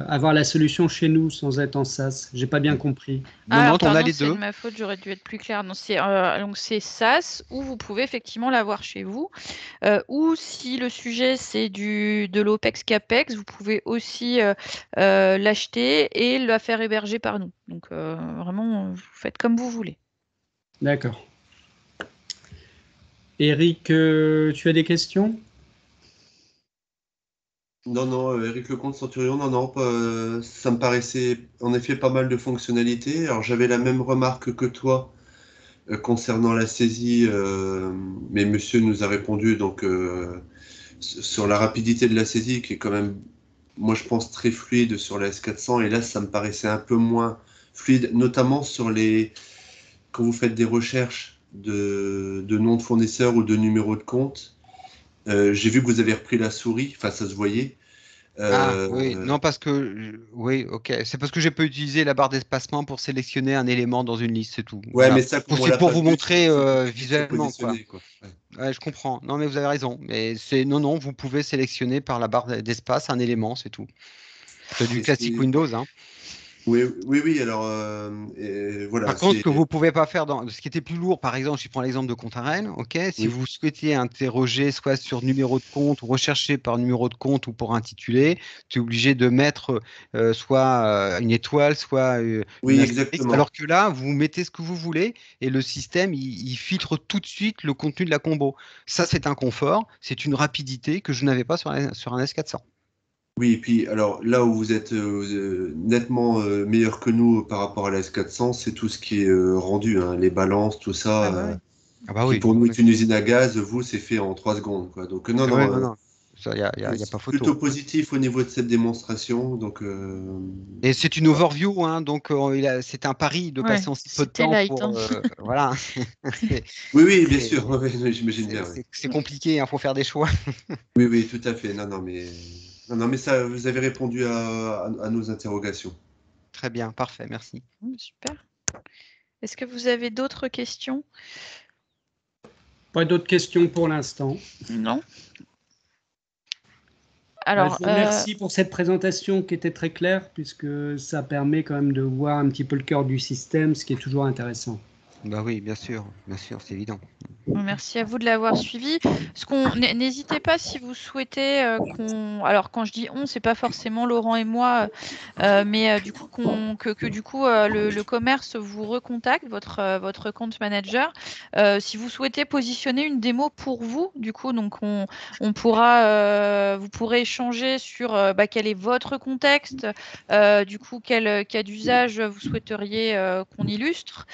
avoir la solution chez nous sans être en SaaS? J'ai pas bien compris. Non, on a les c'est deux. de ma faute, j'aurais dû être plus claire. Donc c'est SaaS où vous pouvez effectivement l'avoir chez vous. Ou si le sujet c'est de l'OPEX CAPEX, vous pouvez aussi l'acheter et la faire héberger par nous. Donc vraiment, vous faites comme vous voulez. D'accord. Eric, tu as des questions? Non, Eric Lecomte Centurion, non, ça me paraissait en effet pas mal de fonctionnalités. Alors j'avais la même remarque que toi concernant la saisie, mais monsieur nous a répondu donc sur la rapidité de la saisie qui est quand même, moi je pense, très fluide sur la S400, et là ça me paraissait un peu moins fluide, notamment quand vous faites des recherches de noms de fournisseurs ou de numéros de compte. J'ai vu que vous avez repris la souris, enfin ça se voyait. Oui, non, parce que, oui, ok. C'est parce que j'ai pas utilisé la barre d'espacement pour sélectionner un élément dans une liste, c'est tout. Ouais, Voilà. mais ça, comme on C'est l'a pour pas vous vu, montrer c'est visuellement, quoi. positionné, quoi. Ouais. Ouais, je comprends. Non, mais vous avez raison. Mais non, vous pouvez sélectionner par la barre d'espace un élément, c'est tout. C'est du Et classique Windows, hein. oui, alors, voilà, Par contre, ce que vous pouvez pas faire ce qui était plus lourd, par exemple, je prends l'exemple de compte Arène, ok, si oui, vous souhaitiez interroger soit sur numéro de compte ou rechercher par numéro de compte ou pour intitulé, tu es obligé de mettre soit une étoile, soit une oui, astérisque, exactement. alors que là, vous mettez ce que vous voulez et le système, il filtre tout de suite le contenu de la combo. Ça, c'est un confort, c'est une rapidité que je n'avais pas sur un S400. Oui, et puis alors là où vous êtes nettement meilleur que nous par rapport à la S400, c'est tout ce qui est rendu, hein, les balances, tout ça, Ah bah oui. Ah bah qui oui, pour nous oui. est une usine à gaz, vous, c'est fait en 3 secondes, quoi. Donc non, Ah non, ouais, non, non. Ça, y a pas photo. plutôt positif au niveau de cette démonstration. Donc Et c'est une overview, hein, donc c'est un pari de Ouais, passer en si peu de c'était temps light, hein. pour. Voilà. C'est oui, bien c'est- sûr, oui, j'imagine bien. Oui. c'est compliqué, il faut faire des choix. Oui, tout à fait. Non, mais ça, vous avez répondu à nos interrogations. Très bien, parfait, merci. Super. Est-ce que vous avez d'autres questions? Pas d'autres questions pour l'instant. Non? Je Alors, vous remercie pour cette présentation qui était très claire, puisque ça permet quand même de voir un petit peu le cœur du système, ce qui est toujours intéressant. Bah oui, bien sûr, c'est évident. merci à vous de l'avoir suivi. N'hésitez pas si vous souhaitez alors quand je dis on, c'est pas forcément Laurent et moi, mais du coup que du coup le commerce vous recontacte, votre compte manager. Si vous souhaitez positionner une démo pour vous, du coup, donc on pourra, vous pourrez échanger sur quel est votre contexte, du coup quel cas d'usage vous souhaiteriez qu'on illustre,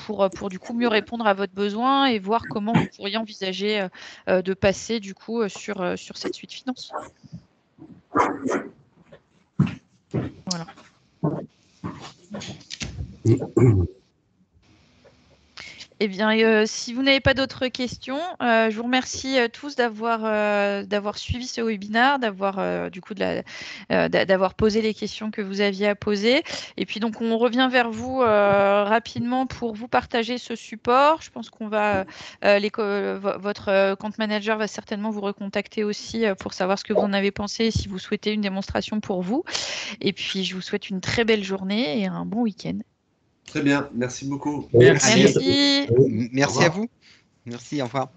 pour du coup mieux répondre à votre besoin et voir comment vous pourriez envisager de passer du coup sur cette suite finance. Voilà. Eh bien, si vous n'avez pas d'autres questions, je vous remercie tous d'avoir suivi ce webinaire, d'avoir posé les questions que vous aviez à poser. Et puis donc on revient vers vous rapidement pour vous partager ce support. Je pense qu'on va votre compte manager va certainement vous recontacter aussi pour savoir ce que vous en avez pensé, si vous souhaitez une démonstration pour vous. Et puis je vous souhaite une très belle journée et un bon week-end. Très bien, merci beaucoup. Merci. Merci. Merci à vous. Merci, au revoir.